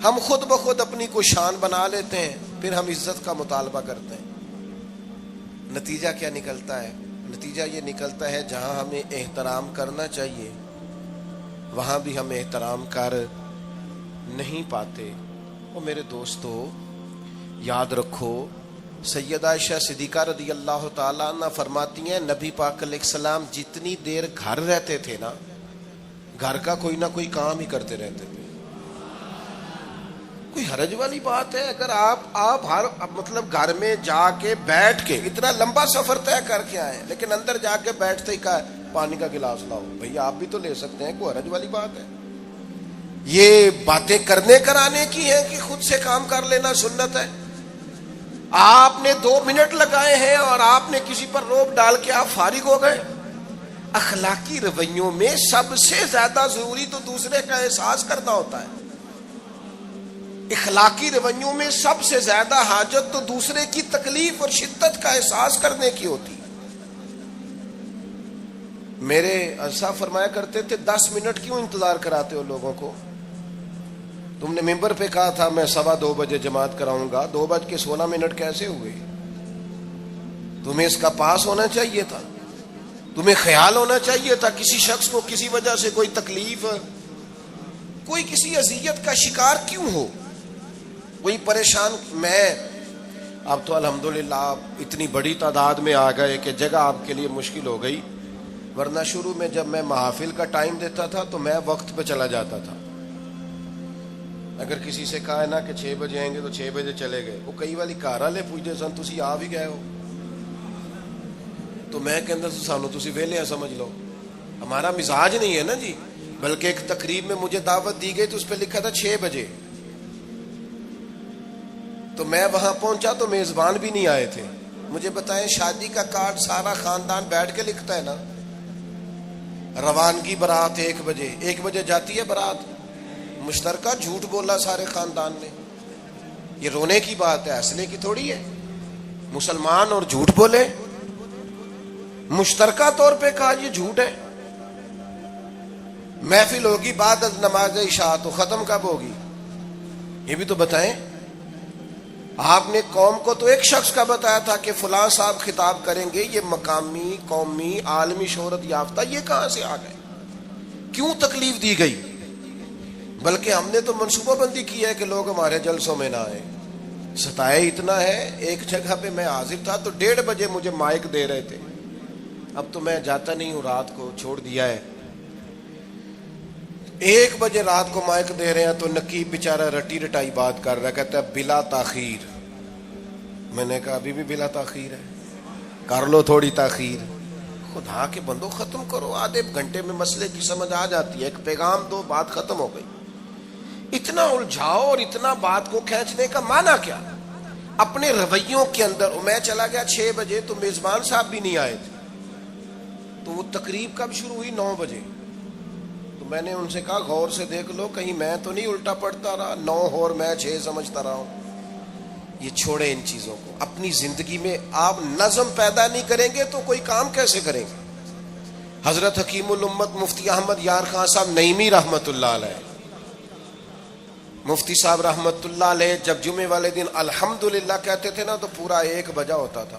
ہم خود بخود اپنی کوئی شان بنا لیتے ہیں، پھر ہم عزت کا مطالبہ کرتے ہیں۔ نتیجہ کیا نکلتا ہے؟ نتیجہ یہ نکلتا ہے جہاں ہمیں احترام کرنا چاہیے وہاں بھی ہم احترام کر نہیں پاتے۔ اور میرے دوستو یاد رکھو، سیدہ عائشہ صدیقہ رضی اللہ تعالیٰ عنہ فرماتی ہیں نبی پاک علیہ السلام جتنی دیر گھر رہتے تھے نا، گھر کا کوئی نہ کوئی کام ہی کرتے رہتے تھے۔ کوئی حرج والی بات ہے اگر آپ ہر مطلب گھر میں جا کے بیٹھ کے اتنا لمبا سفر طے کر کے آئے لیکن اندر جا کے بیٹھتے ہی کہا پانی کا گلاس لاؤ، بھئی آپ بھی تو لے سکتے ہیں، کوئی حرج والی بات ہے؟ یہ باتیں کرنے کرانے کی ہیں کہ خود سے کام کر لینا سنت ہے؟ آپ نے 2 منٹ لگائے ہیں اور آپ نے کسی پر روب ڈال کے آپ فارغ ہو گئے۔ اخلاقی رویوں میں سب سے زیادہ ضروری تو دوسرے کا احساس کرنا ہوتا ہے۔ اخلاقی رویوں میں سب سے زیادہ حاجت تو دوسرے کی تکلیف اور شدت کا احساس کرنے کی ہوتی ہے۔ میرے صاحب فرمایا کرتے تھے 10 منٹ کیوں انتظار کراتے ہو لوگوں کو؟ تم نے ممبر پہ کہا تھا میں 2:15 بجے جماعت کراؤں گا، 2:16 کیسے ہوئے؟ تمہیں اس کا پاس ہونا چاہیے تھا، تمہیں خیال ہونا چاہیے تھا کسی شخص کو کسی وجہ سے کوئی تکلیف، کوئی کسی اذیت کا شکار کیوں ہو، کوئی پریشان۔ میں اب تو الحمدللہ آپ اتنی بڑی تعداد میں آ گئے کہ جگہ آپ کے لیے مشکل ہو گئی، ورنہ شروع میں جب میں محافل کا ٹائم دیتا تھا تو میں وقت پہ چلا جاتا تھا۔ اگر کسی سے کہا ہے نا کہ 6 بجے آئیں گے تو 6 بجے چلے گئے، وہ کئی والی گھر والے پوچھتے سن تسی آ بھی گئے ہو، تو میں کہتا سانو تسی ویلے سمجھ لو۔ ہمارا مزاج نہیں ہے نا جی، بلکہ ایک تقریب میں مجھے دعوت دی گئی تو اس پہ لکھا تھا 6 بجے، تو میں وہاں پہنچا تو میزبان بھی نہیں آئے تھے. مجھے بتائیں شادی کا کارڈ سارا خاندان بیٹھ کے لکھتا ہے نا. روانگی برات 1 بجے جاتی ہے برات. مشترکہ جھوٹ بولا سارے خاندان نے. یہ رونے کی بات ہے, ہنسنے کی تھوڑی ہے. مسلمان اور جھوٹ بولے, مشترکہ طور پہ کہا یہ جھوٹ ہے. محفل ہوگی بعد از نماز عشاء, تو ختم کب ہوگی یہ بھی تو بتائیں. آپ نے قوم کو تو ایک شخص کا بتایا تھا کہ فلاں صاحب خطاب کریں گے, یہ مقامی, قومی, عالمی شہرت یافتہ, یہ کہاں سے آ گئے؟ کیوں تکلیف دی گئی؟ بلکہ ہم نے تو منصوبہ بندی کی ہے کہ لوگ ہمارے جلسوں میں نہ آئے. ستائے اتنا ہے, ایک جگہ پہ میں حاضر تھا تو 1:30 بجے مجھے مائک دے رہے تھے. اب تو میں جاتا نہیں ہوں, رات کو چھوڑ دیا ہے. 1 بجے رات کو مائک دے رہے ہیں تو نقیب بیچارہ رٹی رٹائی بات کر رہا ہے, کہتا ہے بلا تاخیر. میں نے کہا ابھی بھی بلا تاخیر ہے, کر لو تھوڑی تاخیر. خدا کے بندو ختم کرو, آدھے گھنٹے میں مسئلے کی سمجھ آ جاتی ہے. ایک پیغام دو, بات ختم ہو گئی. اتنا الجھاؤ اور اتنا بات کو کھینچنے کا معنی کیا؟ اپنے رویوں کے اندر. میں چلا گیا 6 بجے تو میزبان صاحب بھی نہیں آئے تھے. تو وہ تقریب کب شروع ہوئی؟ 9 بجے. تو میں نے ان سے کہا غور سے دیکھ لو کہیں میں تو نہیں الٹا پڑتا رہا, 9 اور میں 6 سمجھتا رہا ہوں. یہ چھوڑے ان چیزوں کو. اپنی زندگی میں آپ نظم پیدا نہیں کریں گے تو کوئی کام کیسے کریں گے؟ حضرت حکیم الامت مفتی احمد یار خان صاحب نعیمی رحمت اللہ علیہ, مفتی صاحب رحمت اللہ علیہ, جب جمعے والے دن الحمدللہ کہتے تھے نا تو پورا 1 بجا ہوتا تھا.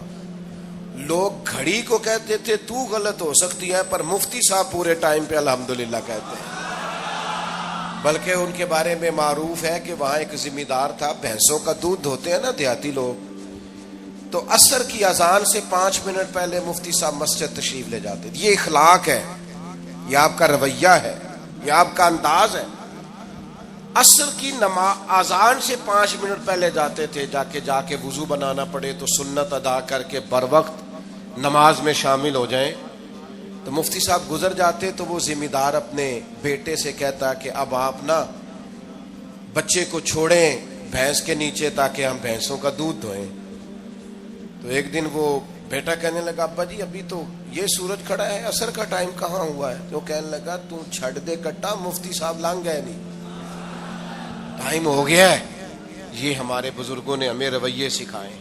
لوگ گھڑی کو کہتے تھے تو غلط ہو سکتی ہے, پر مفتی صاحب پورے ٹائم پہ الحمدللہ کہتے ہیں. بلکہ ان کے بارے میں معروف ہے کہ وہاں ایک ذمہ دار تھا, بھینسوں کا دودھ دھوتے ہیں نا دیہاتی لوگ, تو عصر کی اذان سے 5 منٹ پہلے مفتی صاحب مسجد تشریف لے جاتے. یہ اخلاق ہے, یہ آپ کا رویہ ہے, یہ آپ کا انداز ہے. عصر کی اذان سے 5 منٹ پہلے جاتے تھے, جا کے وضو بنانا پڑے تو سنت ادا کر کے بر وقت نماز میں شامل ہو جائیں. تو مفتی صاحب گزر جاتے تو وہ ذمہ دار اپنے بیٹے سے کہتا کہ اب آپ نا بچے کو چھوڑیں بھینس کے نیچے تاکہ ہم بھینسوں کا دودھ دھوئیں. تو ایک دن وہ بیٹا کہنے لگا ابا جی ابھی تو یہ سورج کھڑا ہے, عصر کا ٹائم کہاں ہوا ہے؟ تو کہنے لگا تو چھڑ دے کٹا, مفتی صاحب لنگ گئے نہیں, ٹائم ہو گیا ہے. یہ ہمارے بزرگوں نے ہمیں رویے سکھائے.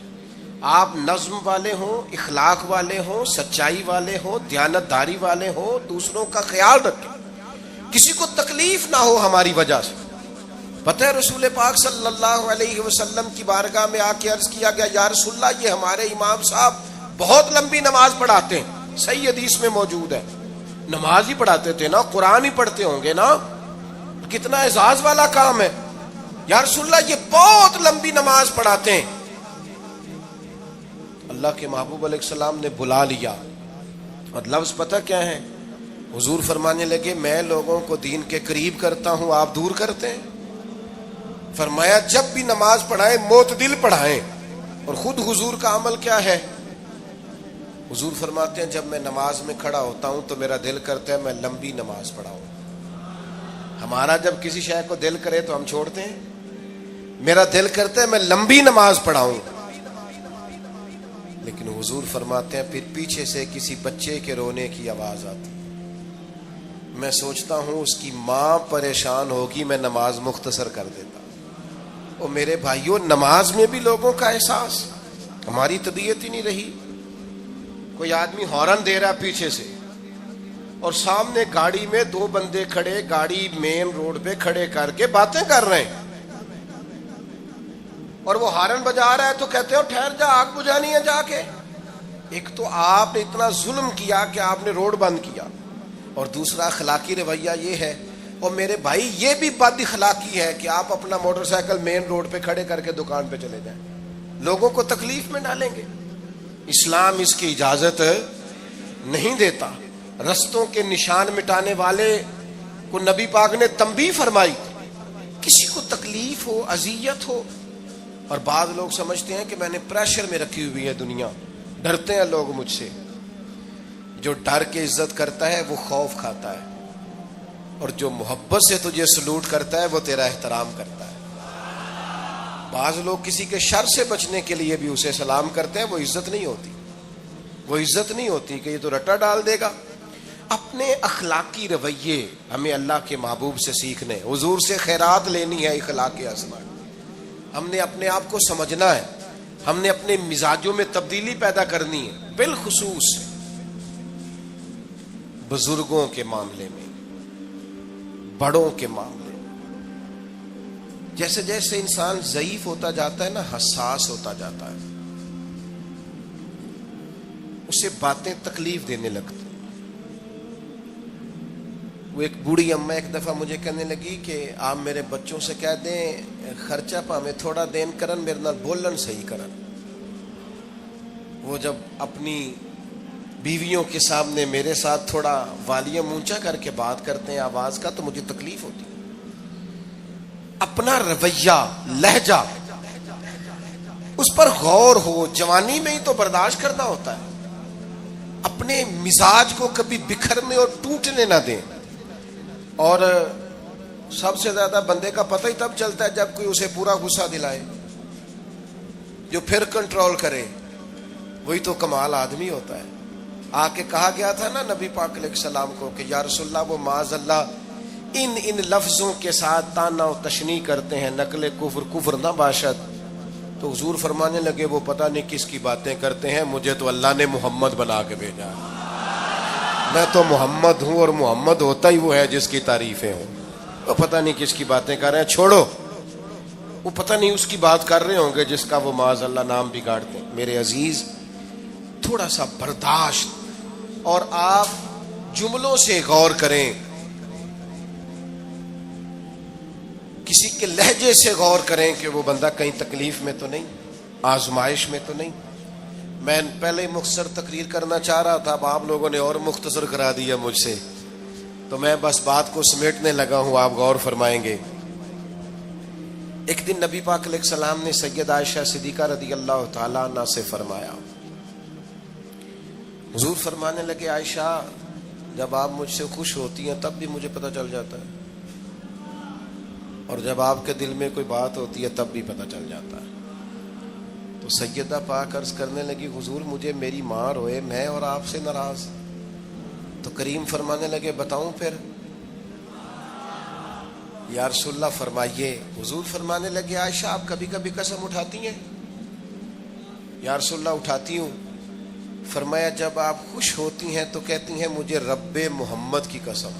آپ نظم والے ہوں, اخلاق والے ہوں, سچائی والے ہوں, دیانت داری والے ہوں, دوسروں کا خیال رکھیں, کسی کو تکلیف نہ ہو ہماری وجہ سے. پتہ ہے رسول پاک صلی اللہ علیہ وسلم کی بارگاہ میں آ کے عرض کیا گیا یا رسول اللہ یہ ہمارے امام صاحب بہت لمبی نماز پڑھاتے ہیں. صحیح حدیث میں موجود ہے, نماز ہی پڑھاتے تھے نا, قرآن ہی پڑھتے ہوں گے نا, کتنا اعزاز والا کام ہے. یا رسول اللہ یہ بہت لمبی نماز پڑھاتے ہیں. اللہ کے محبوب علیہ السلام نے بلا لیا, اور لفظ پتہ کیا ہے؟ حضور فرمانے لگے میں لوگوں کو دین کے قریب کرتا ہوں, آپ دور کرتے ہیں. فرمایا جب بھی نماز پڑھائیں معتدل پڑھائیں. اور خود حضور کا عمل کیا ہے؟ حضور فرماتے ہیں جب میں نماز میں کھڑا ہوتا ہوں تو میرا دل کرتا ہے میں لمبی نماز پڑھاؤں. ہمارا جب کسی شے کو دل کرے تو ہم چھوڑتے ہیں, میرا دل کرتا ہے میں لمبی نماز پڑھاؤں. لیکن حضور فرماتے ہیں پھر پیچھے سے کسی بچے کے رونے کی آواز آتی, میں سوچتا ہوں اس کی ماں پریشان ہوگی, میں نماز مختصر کر دیتا. اور میرے بھائیوں نماز میں بھی لوگوں کا احساس, ہماری طبیعت ہی نہیں رہی. کوئی آدمی ہارن دے رہا پیچھے سے اور سامنے گاڑی میں 2 بندے کھڑے, گاڑی مین روڈ پہ کھڑے کر کے باتیں کر رہے ہیں, اور وہ ہارن بجا رہا ہے تو کہتے ہو ٹھہر جا آگ بجھانی ہے جا کے. ایک تو آپ نے اتنا ظلم کیا کہ آپ نے روڈ بند کیا, اور دوسرا اخلاقی رویہ یہ ہے. اور میرے بھائی یہ بھی بد اخلاقی ہے کہ آپ اپنا موٹر سائیکل مین روڈ پہ کھڑے کر کے دکان پہ چلے جائیں, لوگوں کو تکلیف میں ڈالیں گے. اسلام اس کی اجازت نہیں دیتا. رستوں کے نشان مٹانے والے کو نبی پاک نے تنبیہ فرمائی, کسی کو تکلیف ہو, اذیت ہو. اور بعض لوگ سمجھتے ہیں کہ میں نے پریشر میں رکھی ہوئی ہے دنیا, ڈرتے ہیں لوگ مجھ سے. جو ڈر کے عزت کرتا ہے وہ خوف کھاتا ہے, اور جو محبت سے تجھے سلوٹ کرتا ہے وہ تیرا احترام کرتا ہے. بعض لوگ کسی کے شر سے بچنے کے لیے بھی اسے سلام کرتے ہیں، وہ عزت نہیں ہوتی، وہ عزت نہیں ہوتی کہ یہ تو رٹا ڈال دے گا۔ اپنے اخلاقی رویے ہمیں اللہ کے محبوب سے سیکھنے، حضور سے خیرات لینی ہے، اخلاق حسنہ۔ ہم نے اپنے آپ کو سمجھنا ہے، ہم نے اپنے مزاجوں میں تبدیلی پیدا کرنی ہے، بالخصوص بزرگوں کے معاملے میں، بڑوں کے معاملے میں۔ جیسے جیسے انسان ضعیف ہوتا جاتا ہے نا، حساس ہوتا جاتا ہے، اسے باتیں تکلیف دینے لگتی۔ وہ ایک بوڑھی اماں ایک دفعہ مجھے کہنے لگی کہ آپ میرے بچوں سے کہہ دیں خرچہ پا میں تھوڑا دین کرن، میرے نال بولن صحیح کرن۔ وہ جب اپنی بیویوں کے سامنے میرے ساتھ تھوڑا والیوم اونچا کر کے بات کرتے ہیں آواز کا، تو مجھے تکلیف ہوتی۔ اپنا رویہ، لہجہ، اس پر غور ہو، جوانی میں ہی تو برداشت کرنا ہوتا ہے۔ اپنے مزاج کو کبھی بکھرنے اور ٹوٹنے نہ دیں۔ اور سب سے زیادہ بندے کا پتہ ہی تب چلتا ہے جب کوئی اسے پورا غصہ دلائے، جو پھر کنٹرول کرے، وہی تو کمال آدمی ہوتا ہے۔ آ کے کہا گیا تھا نا نبی پاک علیہ السلام کو کہ یا رسول اللہ، وہ معاذ اللہ ان لفظوں کے ساتھ تانا و تشنیع کرتے ہیں، نقل کفر نہ باشد۔ تو حضور فرمانے لگے وہ پتہ نہیں کس کی باتیں کرتے ہیں، مجھے تو اللہ نے محمد بنا کے بھیجا، میں تو محمد ہوں، اور محمد ہوتا ہی وہ ہے جس کی تعریفیں ہوں۔ وہ پتہ نہیں کس کی باتیں کر رہے ہیں، چھوڑو، وہ پتہ نہیں اس کی بات کر رہے ہوں گے جس کا وہ معاذ اللہ نام بگاڑتے ہیں۔ میرے عزیز، تھوڑا سا برداشت، اور آپ جملوں سے غور کریں، کسی کے لہجے سے غور کریں کہ وہ بندہ کہیں تکلیف میں تو نہیں، آزمائش میں تو نہیں۔ میں پہلے مختصر تقریر کرنا چاہ رہا تھا، اب آپ لوگوں نے اور مختصر کرا دیا مجھ سے، تو میں بس بات کو سمیٹنے لگا ہوں، آپ غور فرمائیں گے۔ ایک دن نبی پاک علیہ السلام نے سید عائشہ صدیقہ رضی اللہ تعالیٰ عنہ سے فرمایا، حضور فرمانے لگے عائشہ، جب آپ مجھ سے خوش ہوتی ہیں تب بھی مجھے پتہ چل جاتا ہے، اور جب آپ کے دل میں کوئی بات ہوتی ہے تب بھی پتہ چل جاتا ہے۔ تو سیدہ پاک عرض کرنے لگی حضور مجھے میری ماں روئے، میں اور آپ سے ناراض۔ تو کریم فرمانے لگے بتاؤں پھر؟ یا رسول اللہ فرمائیے۔ حضور فرمانے لگے عائشہ آپ کبھی کبھی قسم اٹھاتی ہیں؟ یا رسول اللہ اٹھاتی ہوں۔ فرمایا جب آپ خوش ہوتی ہیں تو کہتی ہیں مجھے رب محمد کی قسم،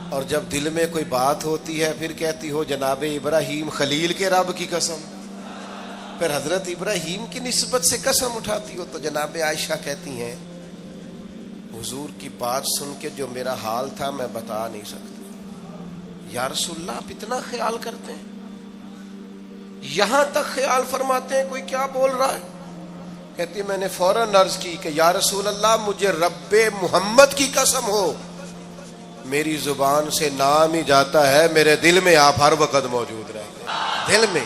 اور جب دل میں کوئی بات ہوتی ہے پھر کہتی ہو جناب ابراہیم خلیل کے رب کی قسم، پھر حضرت ابراہیم کی نسبت سے قسم اٹھاتی ہو۔ تو جناب عائشہ کہتی ہیں حضور کی بات سن کے جو میرا حال تھا میں بتا نہیں سکتی۔ یا رسول اللہ آپ اتنا خیال کرتے ہیں، یہاں تک خیال فرماتے ہیں کوئی کیا بول رہا ہے؟ کہتی میں نے فوراً عرض کی کہ یا رسول اللہ مجھے رب محمد کی قسم ہو، میری زبان سے نام ہی جاتا ہے، میرے دل میں آپ ہر وقت موجود رہیں گے۔ دل میں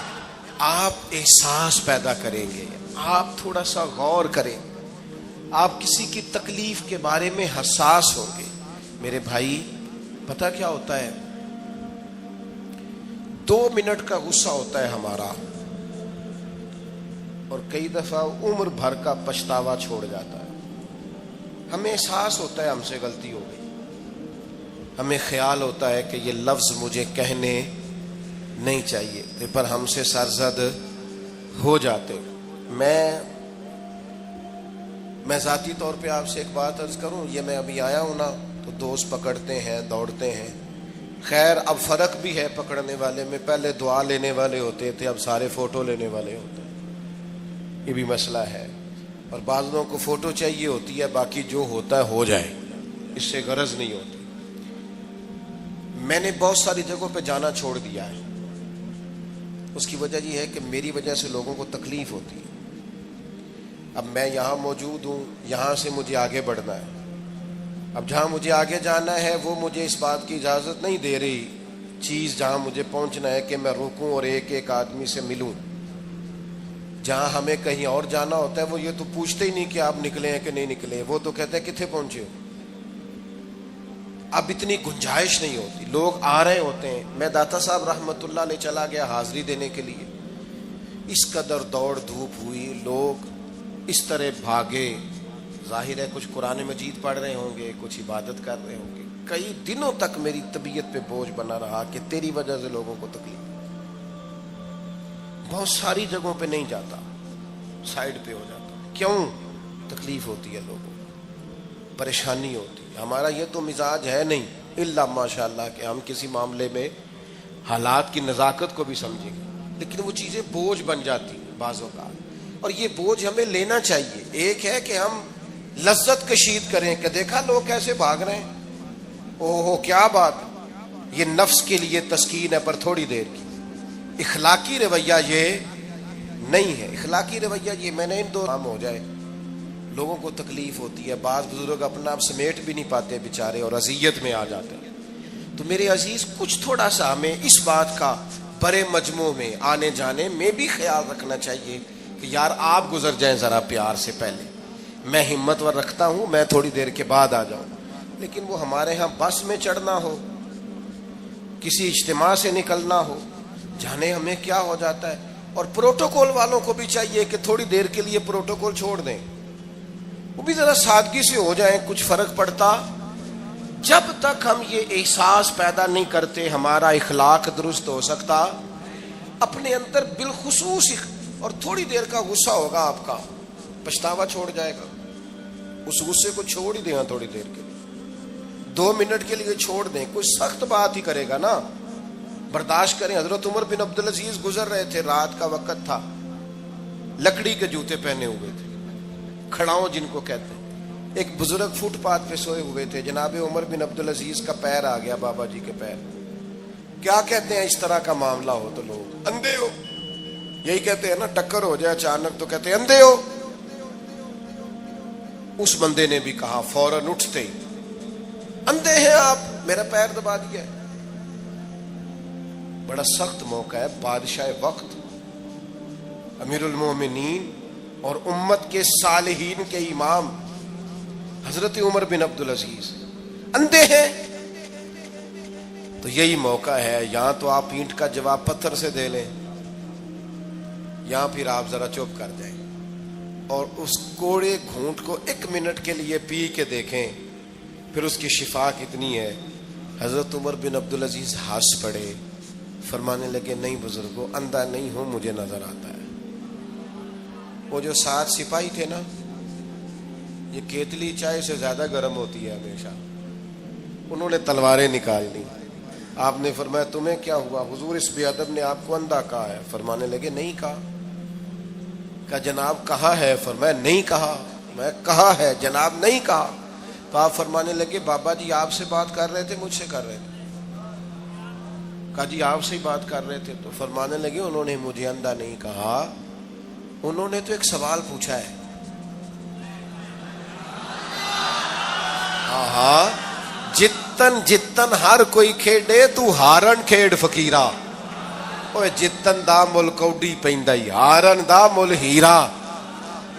آپ احساس پیدا کریں گے، آپ تھوڑا سا غور کریں، آپ کسی کی تکلیف کے بارے میں حساس ہوں گے۔ میرے بھائی پتہ کیا ہوتا ہے، 2 منٹ کا غصہ ہوتا ہے ہمارا، اور کئی دفعہ عمر بھر کا پچھتاوا چھوڑ جاتا ہے۔ ہمیں احساس ہوتا ہے ہم سے غلطی ہو گئی، ہمیں خیال ہوتا ہے کہ یہ لفظ مجھے کہنے نہیں چاہیے، پر ہم سے سرزد ہو جاتے۔ میں ذاتی طور پہ آپ سے ایک بات عرض کروں، یہ میں ابھی آیا ہوں نا تو دوست پکڑتے ہیں، دوڑتے ہیں، خیر اب فرق بھی ہے پکڑنے والے میں، پہلے دعا لینے والے ہوتے تھے، اب سارے فوٹو لینے والے ہوتے ہیں، یہ بھی مسئلہ ہے۔ اور بعض لوگوں کو فوٹو چاہیے ہوتی ہے، باقی جو ہوتا ہے ہو جائے، اس سے غرض نہیں ہوتی۔ میں نے بہت ساری جگہوں پہ جانا چھوڑ دیا ہے، اس کی وجہ یہ ہے کہ میری وجہ سے لوگوں کو تکلیف ہوتی ہے۔ اب میں یہاں موجود ہوں، یہاں سے مجھے آگے بڑھنا ہے، اب جہاں مجھے آگے جانا ہے وہ مجھے اس بات کی اجازت نہیں دے رہی چیز جہاں مجھے پہنچنا ہے کہ میں رکوں اور ایک ایک آدمی سے ملوں۔ جہاں ہمیں کہیں اور جانا ہوتا ہے وہ یہ تو پوچھتے ہی نہیں کہ آپ نکلے ہیں کہ نہیں نکلے، وہ تو کہتے ہیں کتنے پہنچے ہو۔ اب اتنی گنجائش نہیں ہوتی, لوگ آ رہے ہوتے ہیں. میں داتا صاحب رحمت اللہ علیہ چلا گیا حاضری دینے کے لیے, اس قدر دوڑ دھوپ ہوئی, لوگ اس طرح بھاگے. ظاہر ہے کچھ قرآن مجید پڑھ رہے ہوں گے, کچھ عبادت کر رہے ہوں گے. کئی دنوں تک میری طبیعت پہ بوجھ بنا رہا کہ تیری وجہ سے لوگوں کو تکلیف. بہت ساری جگہوں پہ نہیں جاتا, سائڈ پہ ہو جاتا. کیوں؟ تکلیف ہوتی ہے لوگوں کو, پریشانی ہوتی ہے. ہمارا یہ تو مزاج ہے نہیں الا ماشاء اللہ کہ ہم کسی معاملے میں حالات کی نزاکت کو بھی سمجھیں گے, لیکن وہ چیزیں بوجھ بن جاتی ہیں بعض اوقات, اور یہ بوجھ ہمیں لینا چاہیے. ایک ہے کہ ہم لذت کشید کریں کہ دیکھا لوگ کیسے بھاگ رہے ہیں, اوہ کیا بات. یہ نفس کے لیے تسکین ہے پر تھوڑی دیر کی. اخلاقی رویہ یہ نہیں ہے. اخلاقی رویہ یہ میں نے ان دو کام ہو جائے, لوگوں کو تکلیف ہوتی ہے. بعض بزرگ اپنا آپ سمیٹ بھی نہیں پاتے بیچارے اور اذیت میں آ جاتے ہیں. تو میرے عزیز کچھ تھوڑا سا ہمیں اس بات کا بڑے مجموع میں آنے جانے میں بھی خیال رکھنا چاہیے کہ یار آپ گزر جائیں ذرا پیار سے پہلے, میں ہمت ور رکھتا ہوں, میں تھوڑی دیر کے بعد آ جاؤں. لیکن وہ ہمارے ہاں بس میں چڑھنا ہو, کسی اجتماع سے نکلنا ہو, جانے ہمیں کیا ہو جاتا ہے. اور پروٹوکول والوں کو بھی چاہیے کہ تھوڑی دیر کے لیے پروٹوکول چھوڑ دیں, وہ بھی ذرا سادگی سے ہو جائیں. کچھ فرق پڑتا. جب تک ہم یہ احساس پیدا نہیں کرتے ہمارا اخلاق درست ہو سکتا. اپنے اندر بالخصوص اور تھوڑی دیر کا غصہ ہوگا آپ کا, پچھتاوا چھوڑ جائے گا. اس غصے کو چھوڑ ہی دیں تھوڑی دیر کے لیے, 2 منٹ کے لیے چھوڑ دیں. کوئی سخت بات ہی کرے گا نا, برداشت کریں. حضرت عمر بن عبدالعزیز گزر رہے تھے, رات کا وقت تھا, لکڑی کے جوتے پہنے ہوئے تھے, کھڑاؤں جن کو کہتے ہیں. ایک بزرگ فٹ پاتھ پہ سوئے ہوئے تھے, جناب عمر بن عبدالعزیز کا پیر آ گیا بابا جی کے پیر. کیا کہتے ہیں اس طرح کا معاملہ ہو تو لوگ اندھے ہو, یہی کہتے ہیں نا, ٹکر ہو جائے اچانک تو کہتے ہیں اندھے ہو. اس بندے نے بھی کہا فوراً اٹھتے ہی, اندھے ہیں آپ, میرا پیر دبا دیا ہے. بڑا سخت موقع ہے. بادشاہ وقت, امیر المومنین اور امت کے صالحین کے امام حضرت عمر بن عبدالعزیز اندھے ہیں. تو یہی موقع ہے, یہاں تو آپ اینٹ کا جواب پتھر سے دے لیں, یہاں پھر آپ ذرا چپ کر جائیں اور اس کوڑے گھونٹ کو 1 منٹ کے لیے پی کے دیکھیں, پھر اس کی شفا کتنی ہے. حضرت عمر بن عبدالعزیز ہنس پڑے, فرمانے لگے نہیں بزرگوں, اندھا نہیں ہوں, مجھے نظر آتا ہے. وہ جو 7 سپاہی تھے نا, یہ کیتلی چائے سے زیادہ گرم ہوتی ہے ہمیشہ, انہوں نے تلواریں نکال لی. آپ نے فرمایا تمہیں کیا ہوا؟ حضور اس بے ادب نے آپ کو اندھا کہا ہے. فرمانے لگے نہیں کہا. کہا جناب کہا ہے؟ فرمایا نہیں کہا. میں کہا ہے جناب نہیں کہا. تو آپ فرمانے لگے بابا جی آپ سے بات کر رہے تھے مجھ سے کر رہے تھے؟ کہا جی آپ سے ہی بات کر رہے تھے. تو فرمانے لگے انہوں نے مجھے اندھا نہیں کہا, انہوں نے تو ایک سوال پوچھا ہے. ہاں, جتن جتن ہر کوئی کھیڈے تو ہارن کھیڈ فقیرا. اوے جتن دا مل کوڈی پیندا ہی, ہارن دا مل ہیرا.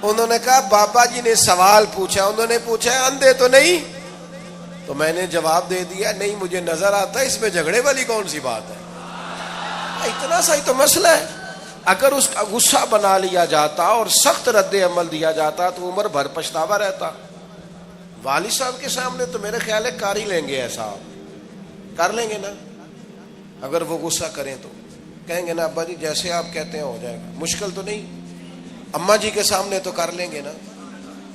انہوں نے کہا بابا جی نے سوال پوچھا, انہوں نے پوچھا اندھے تو نہیں؟ تو میں نے جواب دے دیا نہیں مجھے نظر آتا ہے, اس میں جھگڑے والی کون سی بات ہے؟ اتنا سا ہی تو مسئلہ ہے. اگر اس کا غصہ بنا لیا جاتا اور سخت رد عمل دیا جاتا تو عمر بھر پچھتاوا رہتا. والد صاحب کے سامنے تو میرے خیال ہے کر ہی لیں گے, ایسا کر لیں گے نا. اگر وہ غصہ کریں تو کہیں گے نا ابا جی جیسے آپ کہتے ہیں ہو جائے گا, مشکل تو نہیں. اماں جی کے سامنے تو کر لیں گے نا.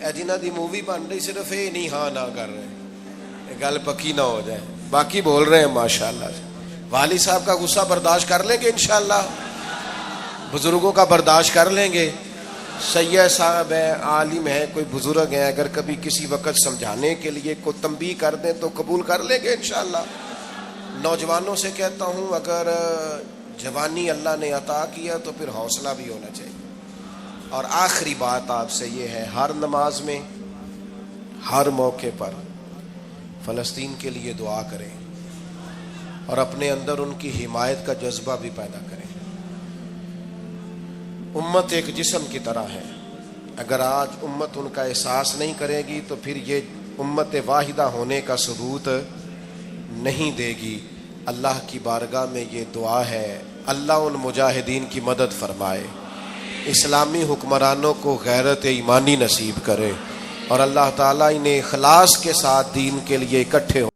اے جنہ دی مووی بن رہی صرف یہ نہیں ہاں نہ کر رہے, گل پکی نہ ہو جائے, باقی بول رہے ہیں ماشاءاللہ. والد صاحب کا غصہ برداشت کر لیں گے انشاءاللہ, بزرگوں کا برداشت کر لیں گے. سید صاحب ہیں, عالم ہیں, کوئی بزرگ ہیں, اگر کبھی کسی وقت سمجھانے کے لیے کوئی تنبیہ کر دیں تو قبول کر لیں گے انشاءاللہ. نوجوانوں سے کہتا ہوں اگر جوانی اللہ نے عطا کیا تو پھر حوصلہ بھی ہونا چاہیے. اور آخری بات آپ سے یہ ہے, ہر نماز میں ہر موقع پر فلسطین کے لیے دعا کریں اور اپنے اندر ان کی حمایت کا جذبہ بھی پیدا کریں. امت ایک جسم کی طرح ہے, اگر آج امت ان کا احساس نہیں کرے گی تو پھر یہ امت واحدہ ہونے کا ثبوت نہیں دے گی. اللہ کی بارگاہ میں یہ دعا ہے، اللہ ان مجاہدین کی مدد فرمائے، اسلامی حکمرانوں کو غیرت ایمانی نصیب کرے، اور اللہ تعالیٰ انہیں اخلاص کے ساتھ دین کے لیے اکٹھے ہو